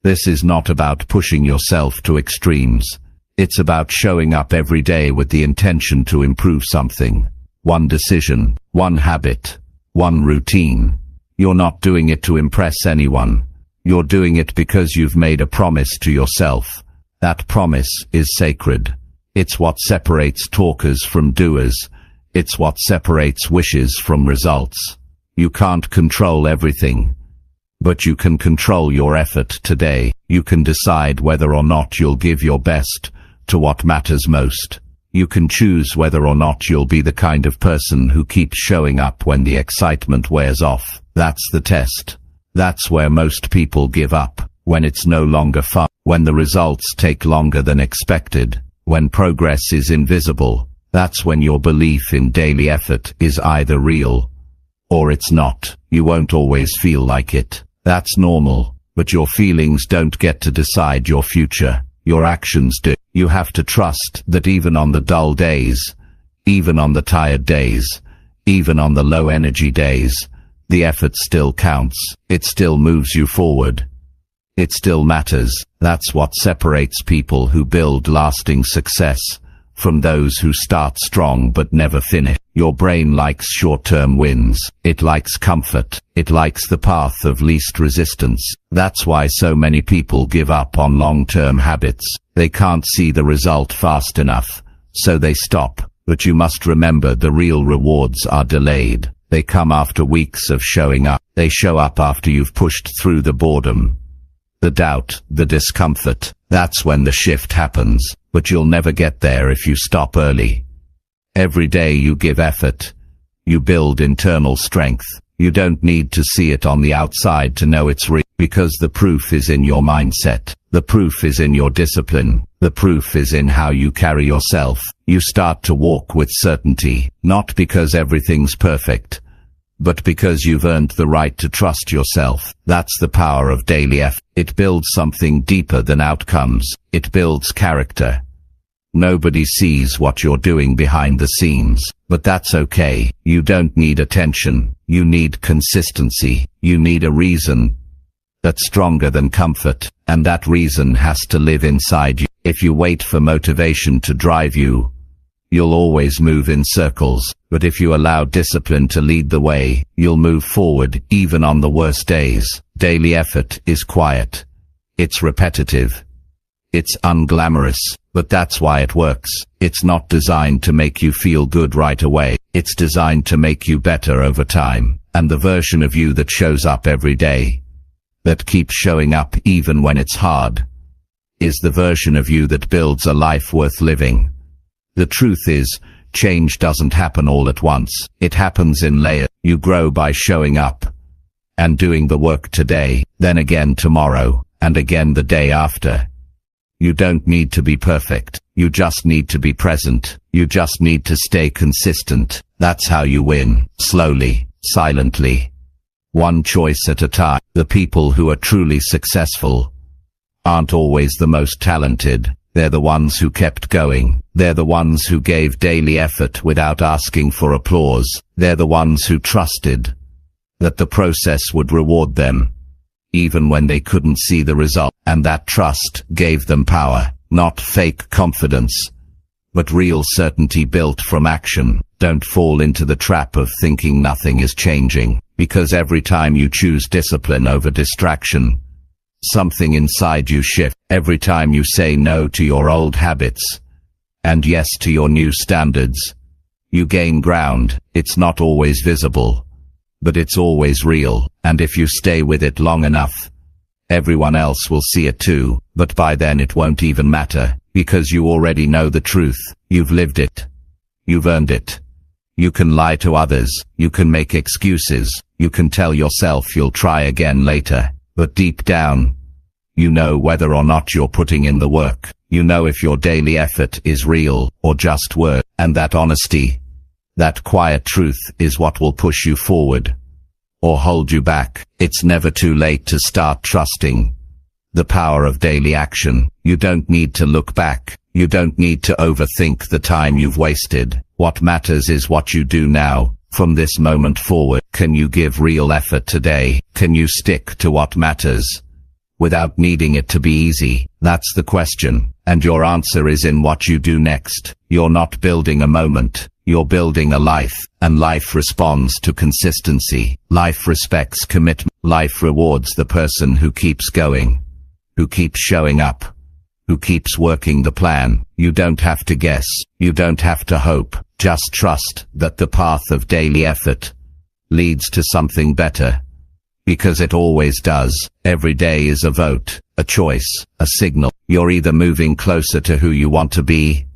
This is not about pushing yourself to extremes. It's about showing up every day with the intention to improve something. One decision, one habit, one routine. You're not doing it to impress anyone. You're doing it because you've made a promise to yourself. That promise is sacred. It's what separates talkers from doers. It's what separates wishes from results. You can't control everything, but you can control your effort today. You can decide whether or not you'll give your best to what matters most. You can choose whether or not you'll be the kind of person who keeps showing up when the excitement wears off. That's the test. That's where most people give up, when it's no longer fun, when the results take longer than expected, when progress is invisible. That's when your belief in daily effort is either real or it's not. You won't always feel like it. That's normal, but your feelings don't get to decide your future. Your actions do. You have to trust that even on the dull days, even on the tired days, even on the low energy days, the effort still counts. It still moves you forward. It still matters. That's what separates people who build lasting success from those who start strong but never finish. Your brain likes short-term wins. It likes comfort. It likes the path of least resistance. That's why so many people give up on long-term habits. They can't see the result fast enough, so they stop. But you must remember, the real rewards are delayed. They come after weeks of showing up. They show up after you've pushed through the boredom, the doubt, the discomfort. That's when the shift happens. But you'll never get there if you stop early. Every day you give effort, you build internal strength. You don't need to see it on the outside to know it's real, because the proof is in your mindset. The proof is in your discipline. The proof is in how you carry yourself. You start to walk with certainty, not because everything's perfect, but because you've earned the right to trust yourself. That's the power of daily effort. It builds something deeper than outcomes. It builds character. Nobody sees what you're doing behind the scenes, but that's okay. You don't need attention. You need consistency. You need a reason that's stronger than comfort, and that reason has to live inside you. If you wait for motivation to drive you, you'll always move in circles. But if you allow discipline to lead the way, you'll move forward even on the worst days. Daily effort is quiet. It's repetitive. It's unglamorous, but that's why it works. It's not designed to make you feel good right away. It's designed to make you better over time. And the version of you that shows up every day, that keeps showing up even when it's hard, is the version of you that builds a life worth living. The truth is, change doesn't happen all at once. It happens in layers. You grow by showing up and doing the work today, then again tomorrow, and again the day after. You don't need to be perfect. You just need to be present. You just need to stay consistent. That's how you win. Slowly, silently, one choice at a time. The people who are truly successful aren't always the most talented. They're the ones who kept going. They're the ones who gave daily effort without asking for applause. They're the ones who trusted that the process would reward them, even when they couldn't see the result. And that trust gave them power. Not fake confidence, but real certainty built from action. Don't fall into the trap of thinking nothing is changing, because every time you choose discipline over distraction, something inside you shifts. Every time you say no to your old habits and yes to your new standards, you gain ground. It's not always visible, but it's always real. And if you stay with it long enough, everyone else will see it too. But by then it won't even matter, because you already know the truth. You've lived it. You've earned it. You can lie to others. You can make excuses. You can tell yourself you'll try again later. But deep down, you know whether or not you're putting in the work. You know if your daily effort is real or just work. And that honesty, that quiet truth, is what will push you forward or hold you back. It's never too late to start trusting the power of daily action. You don't need to look back. You don't need to overthink the time you've wasted. What matters is what you do now, from this moment forward. Can you give real effort today? Can you stick to what matters without needing it to be easy? That's the question. And your answer is in what you do next. You're not building a moment. You're building a life, and life responds to consistency. Life respects commitment. Life rewards the person who keeps going, who keeps showing up, who keeps working the plan. You don't have to guess. You don't have to hope. Just trust that the path of daily effort leads to something better, because it always does. Every day is a vote, a choice, a signal. You're either moving closer to who you want to be,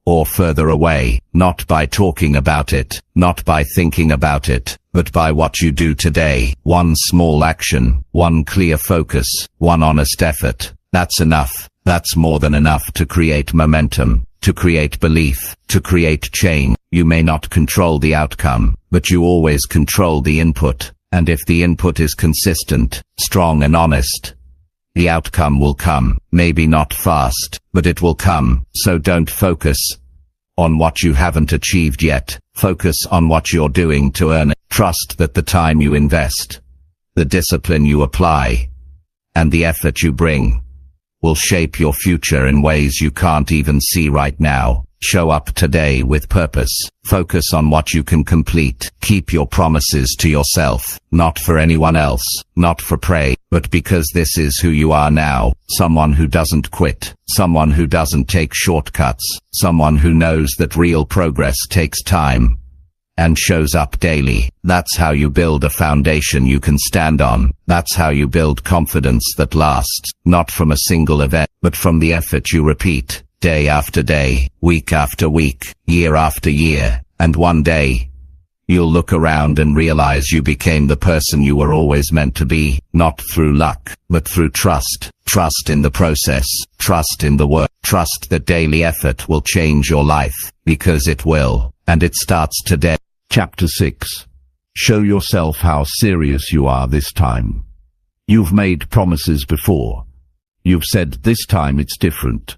or further away. Not by talking about it, not by thinking about it, but by what you do today. One small action, one clear focus, one honest effort. That's enough. That's more than enough to create momentum, to create belief, to create change. You may not control the outcome, but you always control the input. And if the input is consistent, strong and honest, the outcome will come. Maybe not fast, but it will come. So don't focus on what you haven't achieved yet. Focus on what you're doing to earn it. Trust that the time you invest, the discipline you apply, and the effort you bring will shape your future in ways you can't even see right now. Show up today with purpose. Focus on what you can complete. Keep your promises to yourself, not for anyone else, not for praise, but because this is who you are now. Someone who doesn't quit, someone who doesn't take shortcuts, someone who knows that real progress takes time and shows up daily. That's how you build a foundation you can stand on. That's how you build confidence that lasts, not from a single event, but from the effort you repeat. Day after day, week after week, year after year, and one day, you'll look around and realize you became the person you were always meant to be, not through luck, but through trust. Trust in the process, trust in the work, trust that daily effort will change your life, because it will, and it starts today. Chapter 6. Show yourself how serious you are this time. You've made promises before. You've said this time it's different.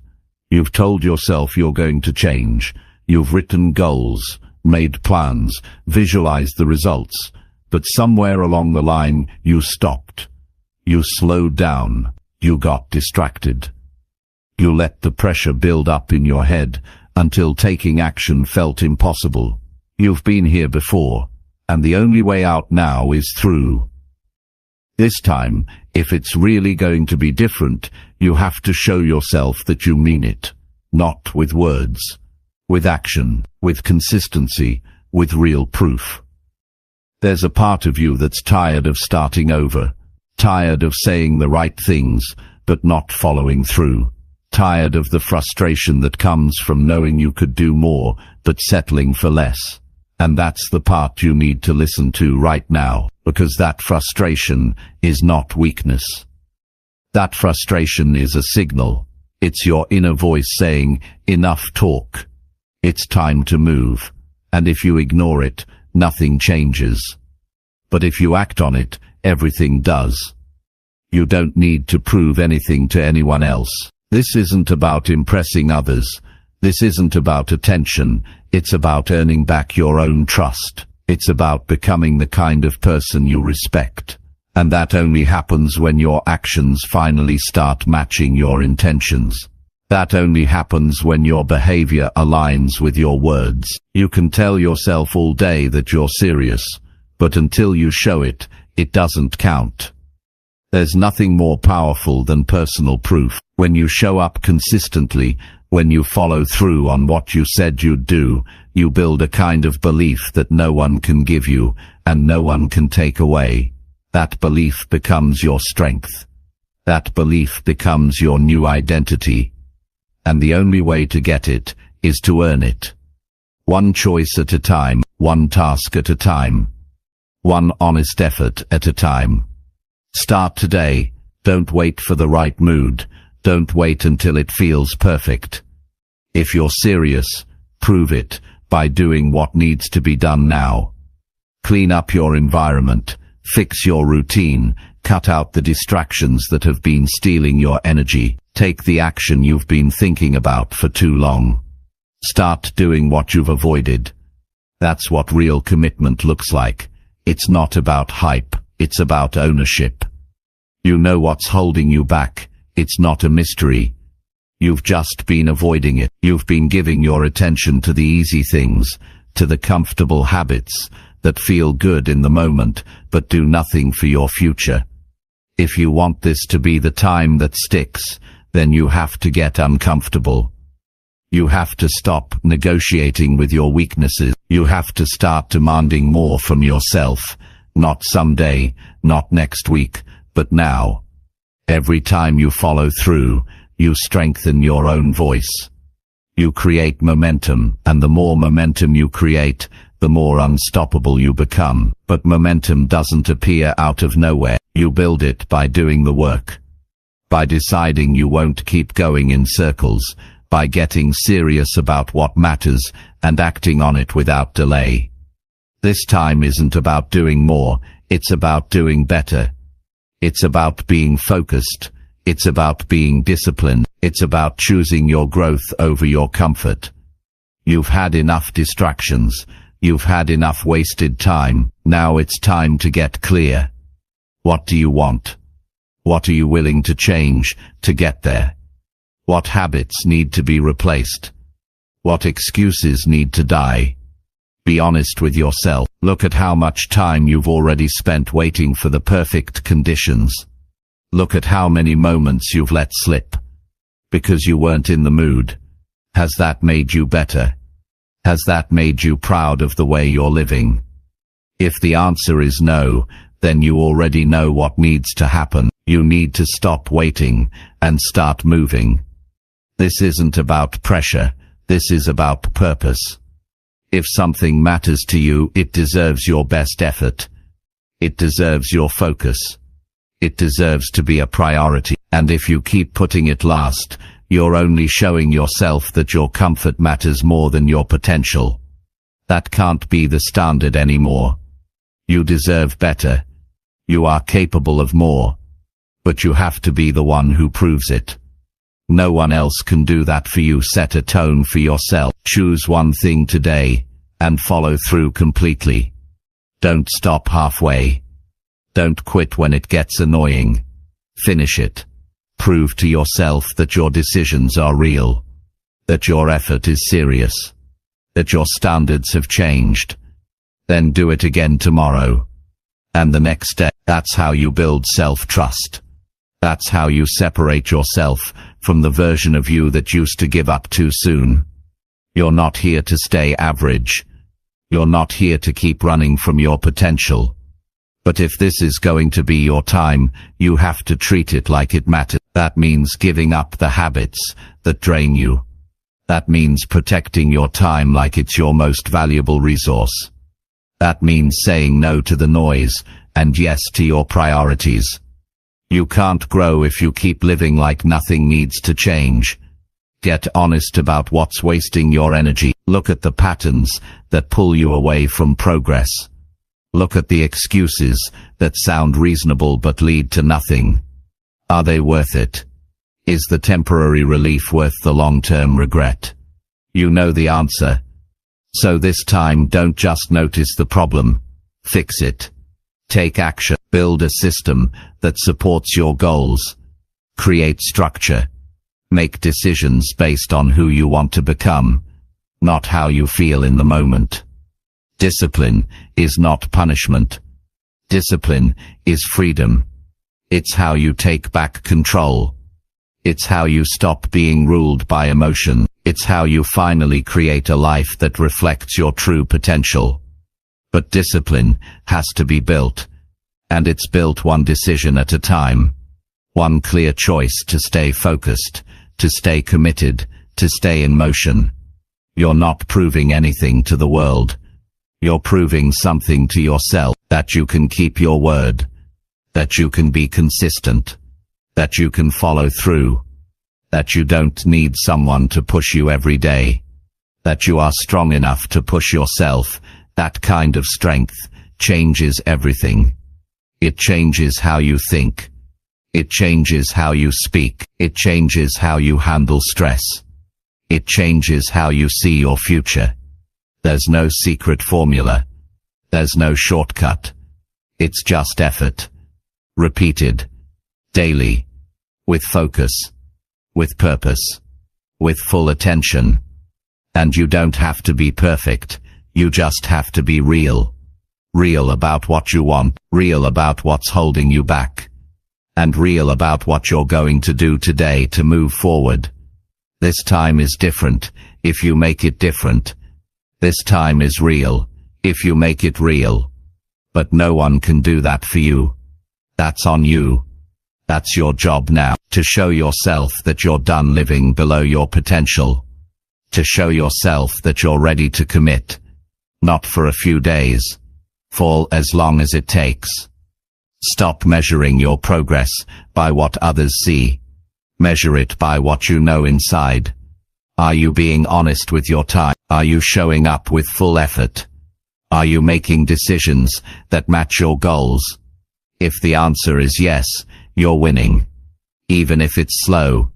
You've told yourself you're going to change. You've written goals, made plans, visualized the results. But somewhere along the line, you stopped. You slowed down. You got distracted. You let the pressure build up in your head until taking action felt impossible. You've been here before, and the only way out now is through. This time, if it's really going to be different, you have to show yourself that you mean it, not with words, with action, with consistency, with real proof. There's a part of you that's tired of starting over, tired of saying the right things, but not following through, tired of the frustration that comes from knowing you could do more, but settling for less. And that's the part you need to listen to right now, because that frustration is not weakness. That frustration is a signal. It's your inner voice saying, enough talk. It's time to move. And if you ignore it, nothing changes. But if you act on it, everything does. You don't need to prove anything to anyone else. This isn't about impressing others. This isn't about attention. It's about earning back your own trust. It's about becoming the kind of person you respect. And that only happens when your actions finally start matching your intentions. That only happens when your behavior aligns with your words. You can tell yourself all day that you're serious, but until you show it, it doesn't count. There's nothing more powerful than personal proof. When you show up consistently, when you follow through on what you said you'd do, you build a kind of belief that no one can give you, and no one can take away. That belief becomes your strength. That belief becomes your new identity. And the only way to get it is to earn it. One choice at a time, one task at a time. One honest effort at a time. Start today. Don't wait for the right mood. Don't wait until it feels perfect. If you're serious, prove it by doing what needs to be done now. Clean up your environment, fix your routine, cut out the distractions that have been stealing your energy. Take the action you've been thinking about for too long. Start doing what you've avoided. That's what real commitment looks like. It's not about hype, it's about ownership. You know what's holding you back. It's not a mystery. You've just been avoiding it. You've been giving your attention to the easy things, to the comfortable habits that feel good in the moment, but do nothing for your future. If you want this to be the time that sticks, then you have to get uncomfortable. You have to stop negotiating with your weaknesses. You have to start demanding more from yourself. Not someday, not next week, but now. Every time you follow through, you strengthen your own voice. You create momentum, and the more momentum you create, the more unstoppable you become. But momentum doesn't appear out of nowhere. You build it by doing the work. By deciding you won't keep going in circles. By getting serious about what matters and acting on it without delay. This time isn't about doing more, it's about doing better. It's about being focused. It's about being disciplined. It's about choosing your growth over your comfort. You've had enough distractions. You've had enough wasted time. Now it's time to get clear. What do you want? What are you willing to change to get there? What habits need to be replaced? What excuses need to die? Be honest with yourself. Look at how much time you've already spent waiting for the perfect conditions. Look at how many moments you've let slip because you weren't in the mood. Has that made you better? Has that made you proud of the way you're living? If the answer is no, then you already know what needs to happen. You need to stop waiting and start moving. This isn't about pressure. This is about purpose. If something matters to you, it deserves your best effort. It deserves your focus. It deserves to be a priority. And if you keep putting it last, you're only showing yourself that your comfort matters more than your potential. That can't be the standard anymore. You deserve better. You are capable of more. But you have to be the one who proves it. No one else can do that for you. Set a tone for yourself. Choose one thing today, and follow through completely. Don't stop halfway. Don't quit when it gets annoying. Finish it. Prove to yourself that your decisions are real. That your effort is serious. That your standards have changed. Then do it again tomorrow. And the next day. That's how you build self-trust. That's how you separate yourself from the version of you that used to give up too soon. You're not here to stay average. You're not here to keep running from your potential. But if this is going to be your time, you have to treat it like it matters. That means giving up the habits that drain you. That means protecting your time like it's your most valuable resource. That means saying no to the noise and yes to your priorities. You can't grow if you keep living like nothing needs to change. Get honest about what's wasting your energy. Look at the patterns that pull you away from progress. Look at the excuses that sound reasonable but lead to nothing. Are they worth it? Is the temporary relief worth the long-term regret? You know the answer. So this time, don't just notice the problem. Fix it. Take action. Build a system that supports your goals. Create structure. Make decisions based on who you want to become, not how you feel in the moment. Discipline is not punishment. Discipline is freedom. It's how you take back control. It's how you stop being ruled by emotion. It's how you finally create a life that reflects your true potential. But discipline has to be built. And it's built one decision at a time. One clear choice to stay focused, to stay committed, to stay in motion. You're not proving anything to the world. You're proving something to yourself, that you can keep your word, that you can be consistent, that you can follow through, that you don't need someone to push you every day, that you are strong enough to push yourself. That kind of strength changes everything. It changes how you think. It changes how you speak. It changes how you handle stress. It changes how you see your future. There's no secret formula. There's no shortcut. It's just effort. Repeated. Daily. With focus. With purpose. With full attention. And you don't have to be perfect. You just have to be real. Real about what you want, real about what's holding you back, and real about what you're going to do today to move forward. This time is different, if you make it different. This time is real, if you make it real. But no one can do that for you. That's on you. That's your job now, to show yourself that you're done living below your potential. To show yourself that you're ready to commit. Not for a few days. For as long as it takes. Stop measuring your progress by what others see. Measure it by what you know inside. Are you being honest with your time? Are you showing up with full effort? Are you making decisions that match your goals? If the answer is yes, you're winning. Even if it's slow.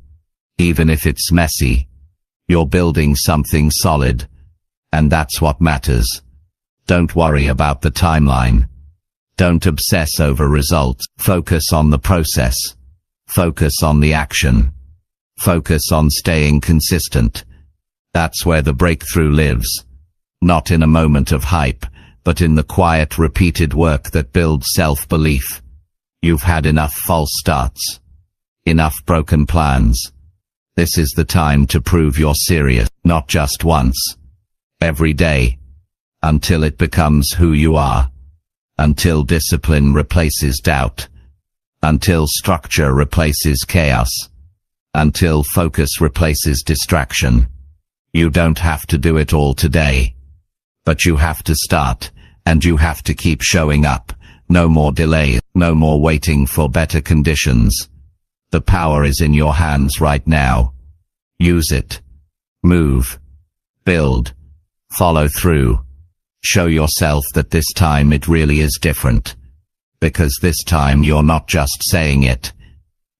Even if it's messy. You're building something solid. And that's what matters. Don't worry about the timeline. Don't obsess over results. Focus on the process. Focus on the action. Focus on staying consistent. That's where the breakthrough lives. Not in a moment of hype, but in the quiet, repeated work that builds self-belief. You've had enough false starts. Enough broken plans. This is the time to prove you're serious, not just once. Every day. Until it becomes who you are. Until discipline replaces doubt. Until structure replaces chaos. Until focus replaces distraction. You don't have to do it all today. But you have to start, and you have to keep showing up. No more delay, no more waiting for better conditions. The power is in your hands right now. Use it. Move. Build. Follow through. Show yourself that this time it really is different. Because this time you're not just saying it.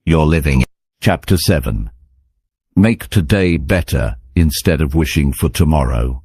You're living it. Chapter 7. Make today better instead of wishing for tomorrow.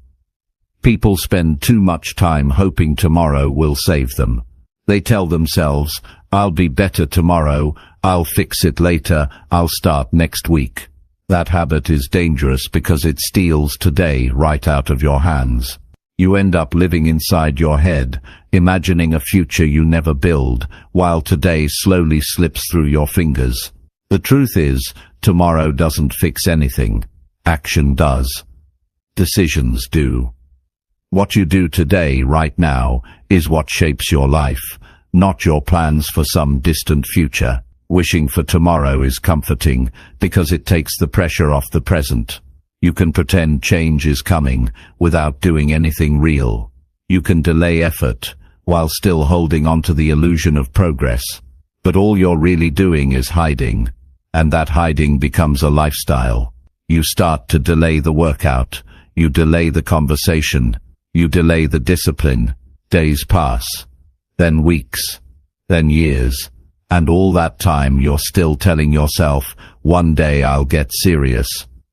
People spend too much time hoping tomorrow will save them. They tell themselves, I'll be better tomorrow, I'll fix it later, I'll start next week. That habit is dangerous because it steals today right out of your hands. You end up living inside your head, imagining a future you never build, while today slowly slips through your fingers. The truth is, tomorrow doesn't fix anything. Action does. Decisions do. What you do today, right now, is what shapes your life, not your plans for some distant future. Wishing for tomorrow is comforting, because it takes the pressure off the present. You can pretend change is coming, without doing anything real. You can delay effort, while still holding on to the illusion of progress. But all you're really doing is hiding, and that hiding becomes a lifestyle. You start to delay the workout, you delay the conversation, you delay the discipline. Days pass, then weeks, then years, and all that time you're still telling yourself, one day I'll get serious.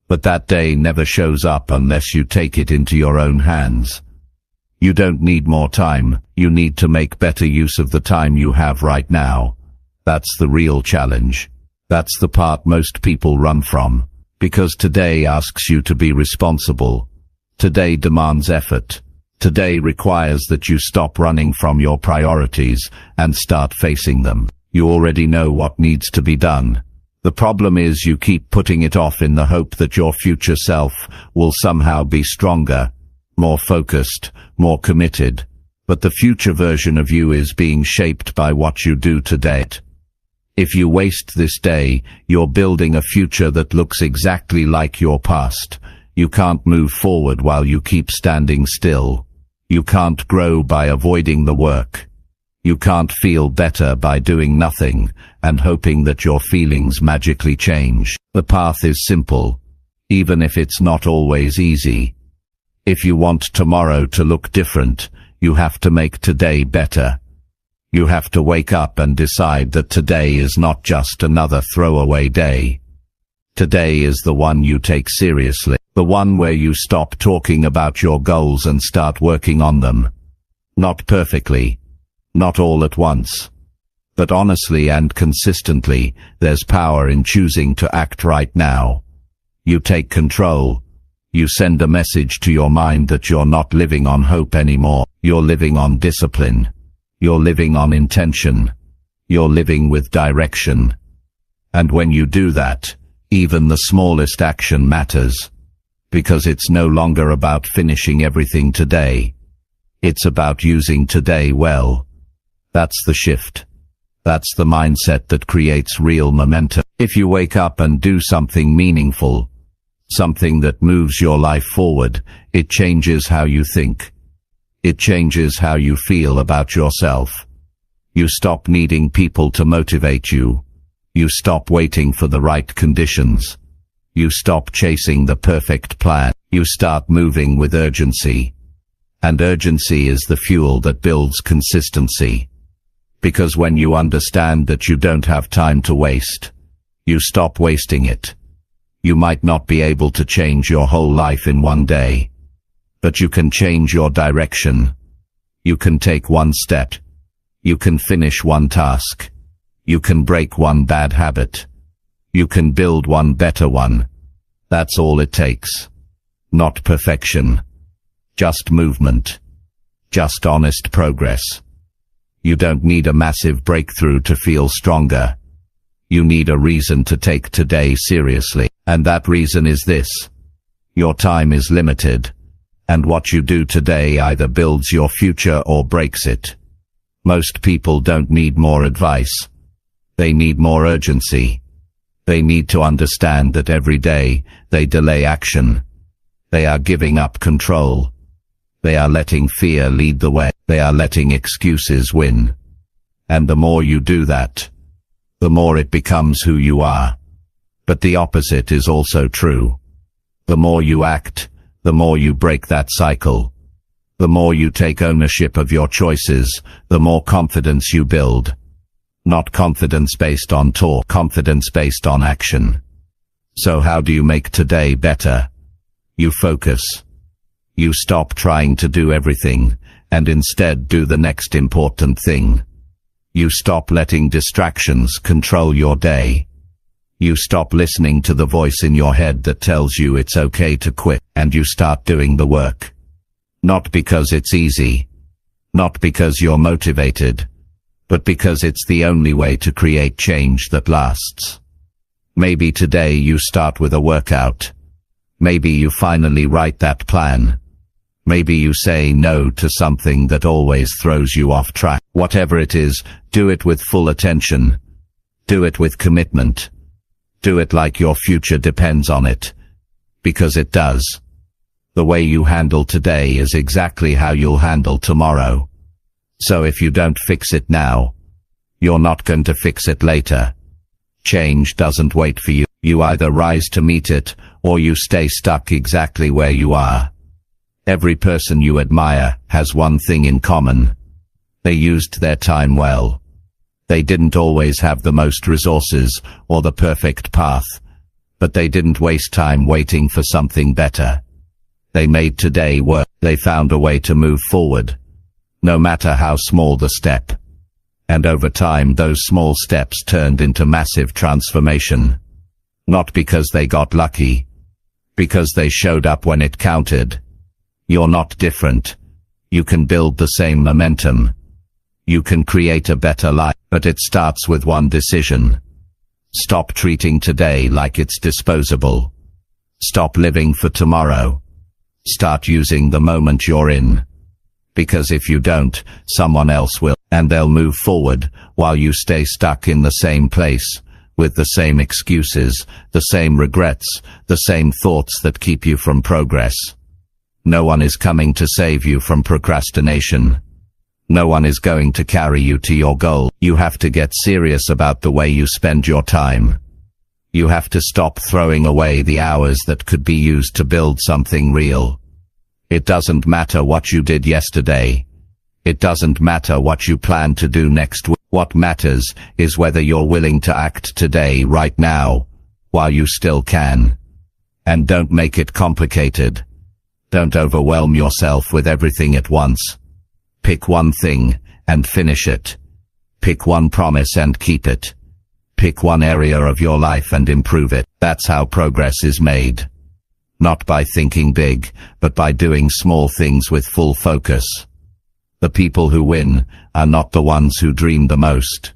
But that day never shows up unless you take it into your own hands. You don't need more time, you need to make better use of the time you have right now. That's the real challenge. That's the part most people run from, because today asks you to be responsible. Today demands effort. Today requires that you stop running from your priorities and start facing them. You already know what needs to be done. The problem is you keep putting it off in the hope that your future self will somehow be stronger, more focused, more committed. But the future version of you is being shaped by what you do today. If you waste this day, you're building a future that looks exactly like your past. You can't move forward while you keep standing still. You can't grow by avoiding the work. You can't feel better by doing nothing and hoping that your feelings magically change. The path is simple, even if it's not always easy. If you want tomorrow to look different, you have to make today better. You have to wake up and decide that today is not just another throwaway day. Today is the one you take seriously. The one where you stop talking about your goals and start working on them. Not perfectly, not all at once, but honestly and consistently. There's power in choosing to act right now. You take control. You send a message to your mind that you're not living on hope anymore. You're living on discipline. You're living on intention. You're living with direction. And when you do that, even the smallest action matters. Because it's no longer about finishing everything today. It's about using today well. That's the shift. That's the mindset that creates real momentum. If you wake up and do something meaningful, something that moves your life forward, it changes how you think. It changes how you feel about yourself. You stop needing people to motivate you. You stop waiting for the right conditions. You stop chasing the perfect plan. You start moving with urgency. And urgency is the fuel that builds consistency. Because when you understand that you don't have time to waste, you stop wasting it. You might not be able to change your whole life in one day, but you can change your direction. You can take one step. You can finish one task. You can break one bad habit. You can build one better one. That's all it takes. Not perfection. Just movement. Just honest progress. You don't need a massive breakthrough to feel stronger. You need a reason to take today seriously. And that reason is this. Your time is limited. And what you do today either builds your future or breaks it. Most people don't need more advice. They need more urgency. They need to understand that every day they delay action. They are giving up control. They are letting fear lead the way. They are letting excuses win. And the more you do that, the more it becomes who you are. But the opposite is also true. The more you act, the more you break that cycle. The more you take ownership of your choices, the more confidence you build. Not confidence based on talk, confidence based on action. So how do you make today better? You focus. You stop trying to do everything, and instead do the next important thing. You stop letting distractions control your day. You stop listening to the voice in your head that tells you it's okay to quit, and you start doing the work. Not because it's easy. Not because you're motivated. But because it's the only way to create change that lasts. Maybe today you start with a workout. Maybe you finally write that plan. Maybe you say no to something that always throws you off track. Whatever it is, do it with full attention. Do it with commitment. Do it like your future depends on it. Because it does. The way you handle today is exactly how you'll handle tomorrow. So if you don't fix it now, you're not going to fix it later. Change doesn't wait for you. You either rise to meet it, or you stay stuck exactly where you are. Every person you admire has one thing in common. They used their time well. They didn't always have the most resources or the perfect path, but they didn't waste time waiting for something better. They made today work. They found a way to move forward, no matter how small the step. And over time those small steps turned into massive transformation. Not because they got lucky, because they showed up when it counted. You're not different. You can build the same momentum. You can create a better life, but it starts with one decision. Stop treating today like it's disposable. Stop living for tomorrow. Start using the moment you're in. Because if you don't, someone else will, and they'll move forward while you stay stuck in the same place, with the same excuses, the same regrets, the same thoughts that keep you from progress. No one is coming to save you from procrastination. No one is going to carry you to your goal. You have to get serious about the way you spend your time. You have to stop throwing away the hours that could be used to build something real. It doesn't matter what you did yesterday. It doesn't matter what you plan to do next week. What matters is whether you're willing to act today, right now, while you still can. And don't make it complicated. Don't overwhelm yourself with everything at once. Pick one thing and finish it. Pick one promise and keep it. Pick one area of your life and improve it. That's how progress is made. Not by thinking big, but by doing small things with full focus. The people who win are not the ones who dream the most.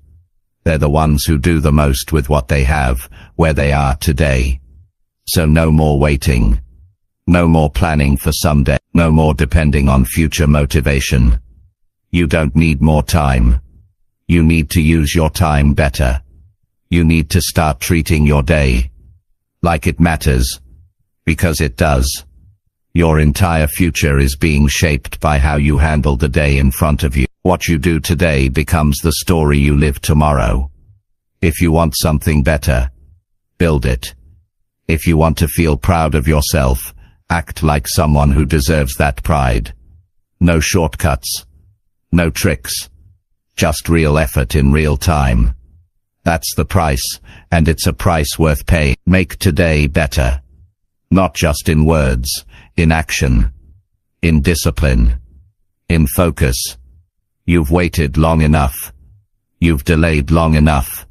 They're the ones who do the most with what they have, where they are today. So no more waiting. No more planning for someday. No more depending on future motivation. You don't need more time. You need to use your time better. You need to start treating your day like it matters, because it does. Your entire future is being shaped by how you handle the day in front of you. What you do today becomes the story you live tomorrow. If you want something better, build it. If you want to feel proud of yourself, act like someone who deserves that pride. No shortcuts. No tricks. Just real effort in real time. That's the price, and it's a price worth paying. Make today better. Not just in words, in action. In discipline. In focus. You've waited long enough. You've delayed long enough.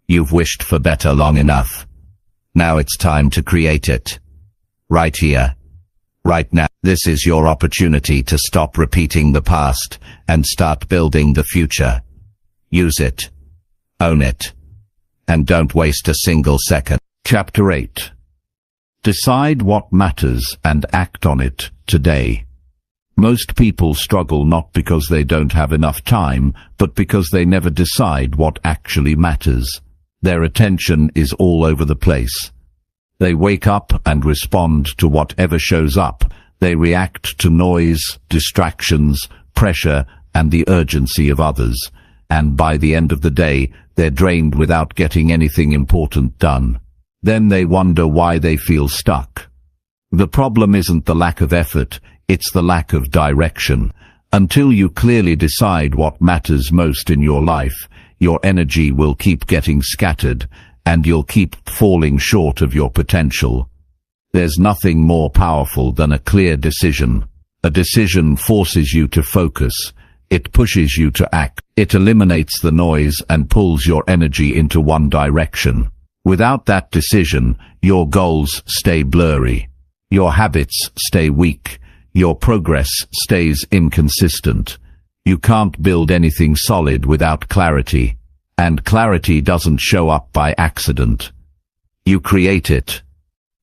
You've wished for better long enough. Now it's time to create it. Right here. Right now, this is your opportunity to stop repeating the past and start building the future. Use it. Own it. And don't waste a single second. Chapter 8. Decide what matters and act on it today. Most people struggle not because they don't have enough time, but because they never decide what actually matters. Their attention is all over the place. They wake up and respond to whatever shows up. They react to noise, distractions, pressure, and the urgency of others. And by the end of the day, they're drained without getting anything important done. Then they wonder why they feel stuck. The problem isn't the lack of effort, it's the lack of direction. Until you clearly decide what matters most in your life, your energy will keep getting scattered, and you'll keep falling short of your potential. There's nothing more powerful than a clear decision. A decision forces you to focus. It pushes you to act. It eliminates the noise and pulls your energy into one direction. Without that decision, your goals stay blurry. Your habits stay weak. Your progress stays inconsistent. You can't build anything solid without clarity. And clarity doesn't show up by accident. You create it.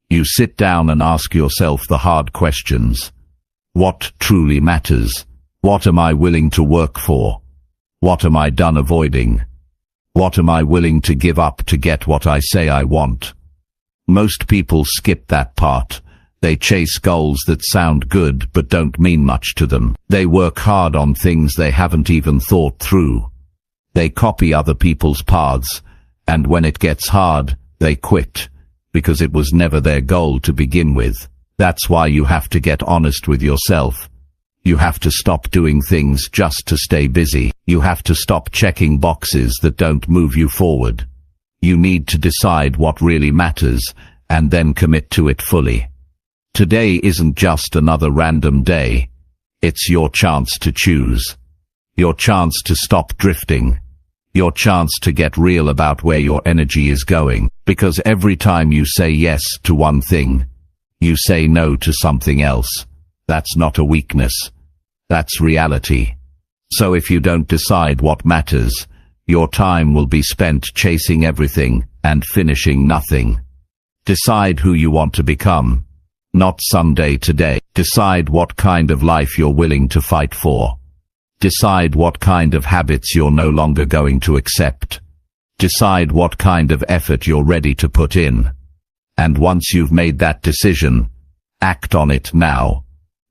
You sit down and ask yourself the hard questions. What truly matters? What am I willing to work for? What am I done avoiding? What am I willing to give up to get what I say I want? Most people skip that part. They chase goals that sound good but don't mean much to them. They work hard on things they haven't even thought through. They copy other people's paths, and when it gets hard, they quit, because it was never their goal to begin with. That's why you have to get honest with yourself. You have to stop doing things just to stay busy. You have to stop checking boxes that don't move you forward. You need to decide what really matters, and then commit to it fully. Today isn't just another random day. It's your chance to choose. Your chance to stop drifting. Your chance to get real about where your energy is going. Because every time you say yes to one thing, you say no to something else. That's not a weakness. That's reality. So if you don't decide what matters, your time will be spent chasing everything and finishing nothing. Decide who you want to become. Not someday today. Decide what kind of life you're willing to fight for. Decide what kind of habits you're no longer going to accept. Decide what kind of effort you're ready to put in. And once you've made that decision, act on it now.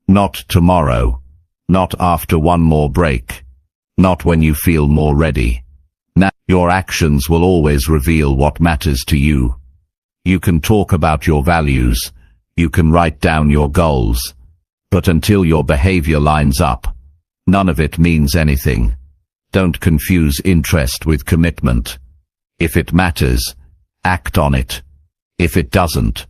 Not tomorrow. Not after one more break. Not when you feel more ready. Now, your actions will always reveal what matters to you. You can talk about your values. You can write down your goals. But until your behavior lines up, none of it means anything. Don't confuse interest with commitment. If it matters, act on it. If it doesn't,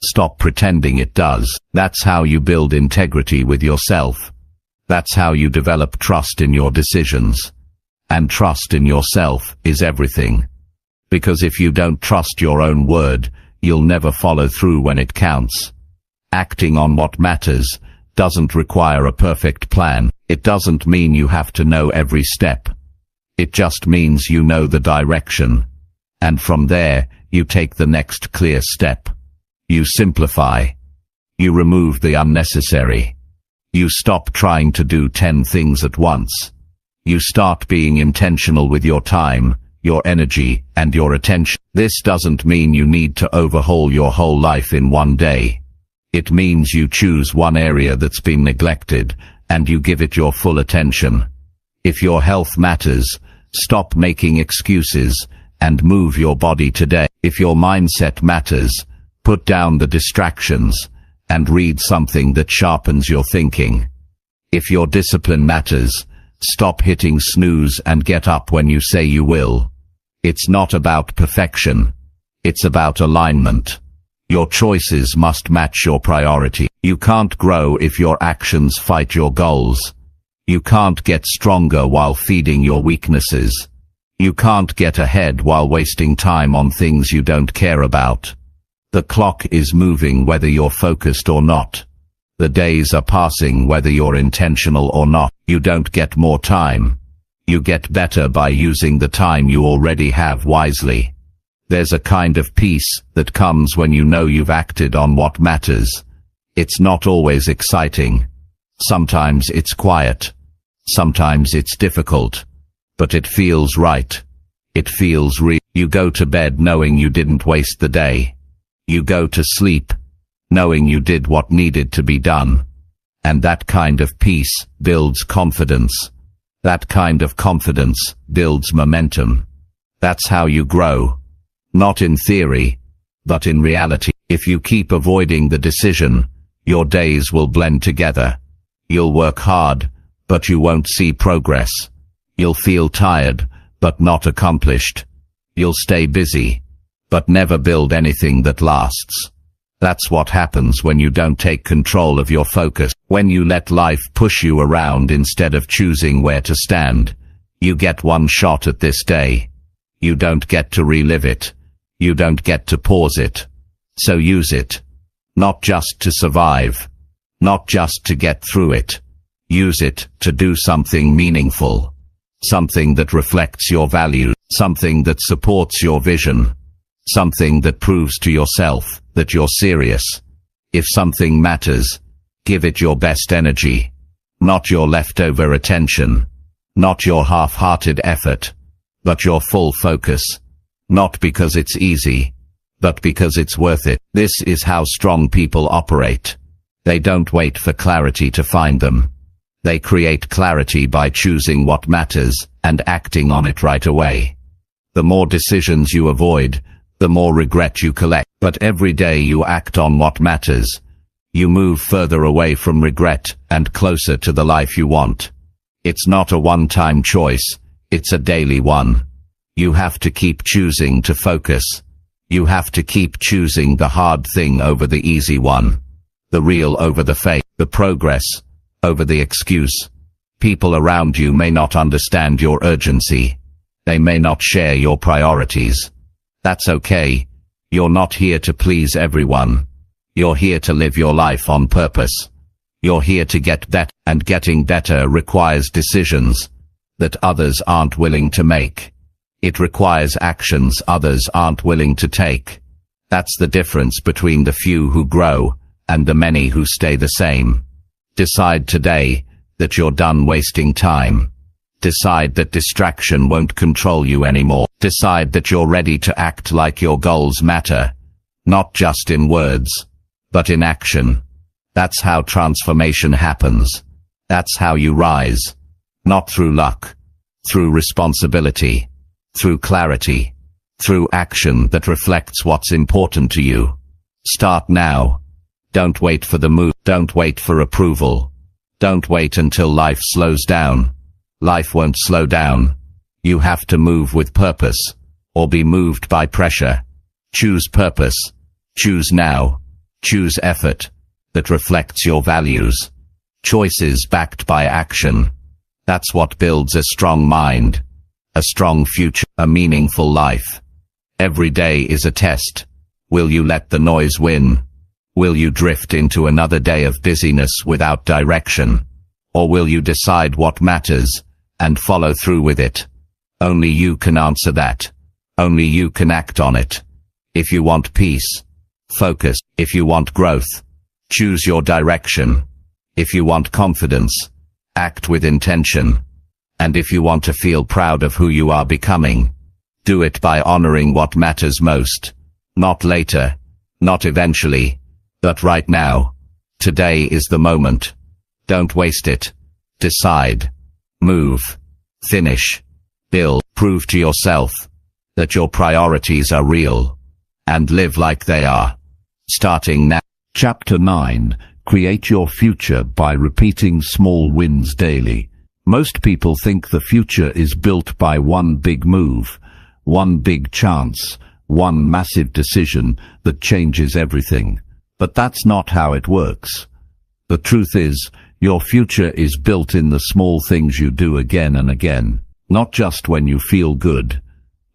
stop pretending it does. That's how you build integrity with yourself. That's how you develop trust in your decisions. And trust in yourself is everything. Because if you don't trust your own word, you'll never follow through when it counts. Acting on what matters doesn't require a perfect plan. It doesn't mean you have to know every step. It just means you know the direction. And from there, you take the next clear step. You simplify. You remove the unnecessary. You stop trying to do 10 things at once. You start being intentional with your time, your energy, and your attention. This doesn't mean you need to overhaul your whole life in one day. It means you choose one area that's been neglected, and you give it your full attention. If your health matters, stop making excuses, and move your body today. If your mindset matters, put down the distractions, and read something that sharpens your thinking. If your discipline matters, stop hitting snooze and get up when you say you will. It's not about perfection. It's about alignment. Your choices must match your priority. You can't grow if your actions fight your goals. You can't get stronger while feeding your weaknesses. You can't get ahead while wasting time on things you don't care about. The clock is moving whether you're focused or not. The days are passing whether you're intentional or not. You don't get more time. You get better by using the time you already have wisely. There's a kind of peace that comes when you know you've acted on what matters. It's not always exciting. Sometimes it's quiet. Sometimes it's difficult. But it feels right. It feels real. You go to bed knowing you didn't waste the day. You go to sleep knowing you did what needed to be done. And that kind of peace builds confidence. That kind of confidence builds momentum. That's how you grow. Not in theory, but in reality. If you keep avoiding the decision, your days will blend together. You'll work hard, but you won't see progress. You'll feel tired, but not accomplished. You'll stay busy, but never build anything that lasts. That's what happens when you don't take control of your focus. When you let life push you around instead of choosing where to stand. You get one shot at this day. You don't get to relive it. You don't get to pause it. So use it. Not just to survive. Not just to get through it. Use it to do something meaningful. Something that reflects your values. Something that supports your vision. Something that proves to yourself that you're serious. If something matters, give it your best energy. Not your leftover attention. Not your half-hearted effort. But your full focus. Not because it's easy, but because it's worth it. This is how strong people operate. They don't wait for clarity to find them. They create clarity by choosing what matters and acting on it right away. The more decisions you avoid, the more regret you collect. But every day you act on what matters, you move further away from regret and closer to the life you want. It's not a one-time choice, it's a daily one. You have to keep choosing to focus. You have to keep choosing the hard thing over the easy one. The real over the fake. The progress over the excuse. People around you may not understand your urgency. They may not share your priorities. That's okay. You're not here to please everyone. You're here to live your life on purpose. You're here to get better, and getting better requires decisions that others aren't willing to make. It requires actions others aren't willing to take. That's the difference between the few who grow and the many who stay the same. Decide today that you're done wasting time. Decide that distraction won't control you anymore. Decide that you're ready to act like your goals matter, not just in words, but in action. That's how transformation happens. That's how you rise. Not through luck, through responsibility, through clarity, through action that reflects what's important to you. Start now. Don't wait for the move. Don't wait for approval. Don't wait until life slows down. Life won't slow down. You have to move with purpose, or be moved by pressure. Choose purpose. Choose now. Choose effort that reflects your values. Choices backed by action. That's what builds a strong mind, a strong future, a meaningful life. Every day is a test. Will you let the noise win? Will you drift into another day of busyness without direction? Or will you decide what matters and follow through with it? Only you can answer that. Only you can act on it. If you want peace, focus. If you want growth, choose your direction. If you want confidence, act with intention. And if you want to feel proud of who you are becoming, do it by honoring what matters most. Not later, not eventually, but right now. Today is the moment. Don't waste it. Decide. Move. Finish. Build. Prove to yourself that your priorities are real, and live like they are. Starting now. Chapter 9. Create your future by repeating small wins daily. Most people think the future is built by one big move, one big chance, one massive decision that changes everything. But that's not how it works. The truth is, your future is built in the small things you do again and again. Not just when you feel good,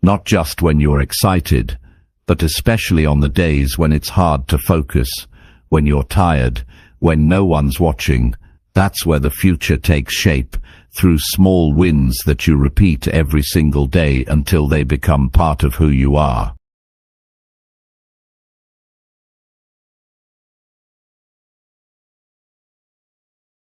not just when you're excited, but especially on the days when it's hard to focus, when you're tired, when no one's watching. That's where the future takes shape, through small wins that you repeat every single day until they become part of who you are.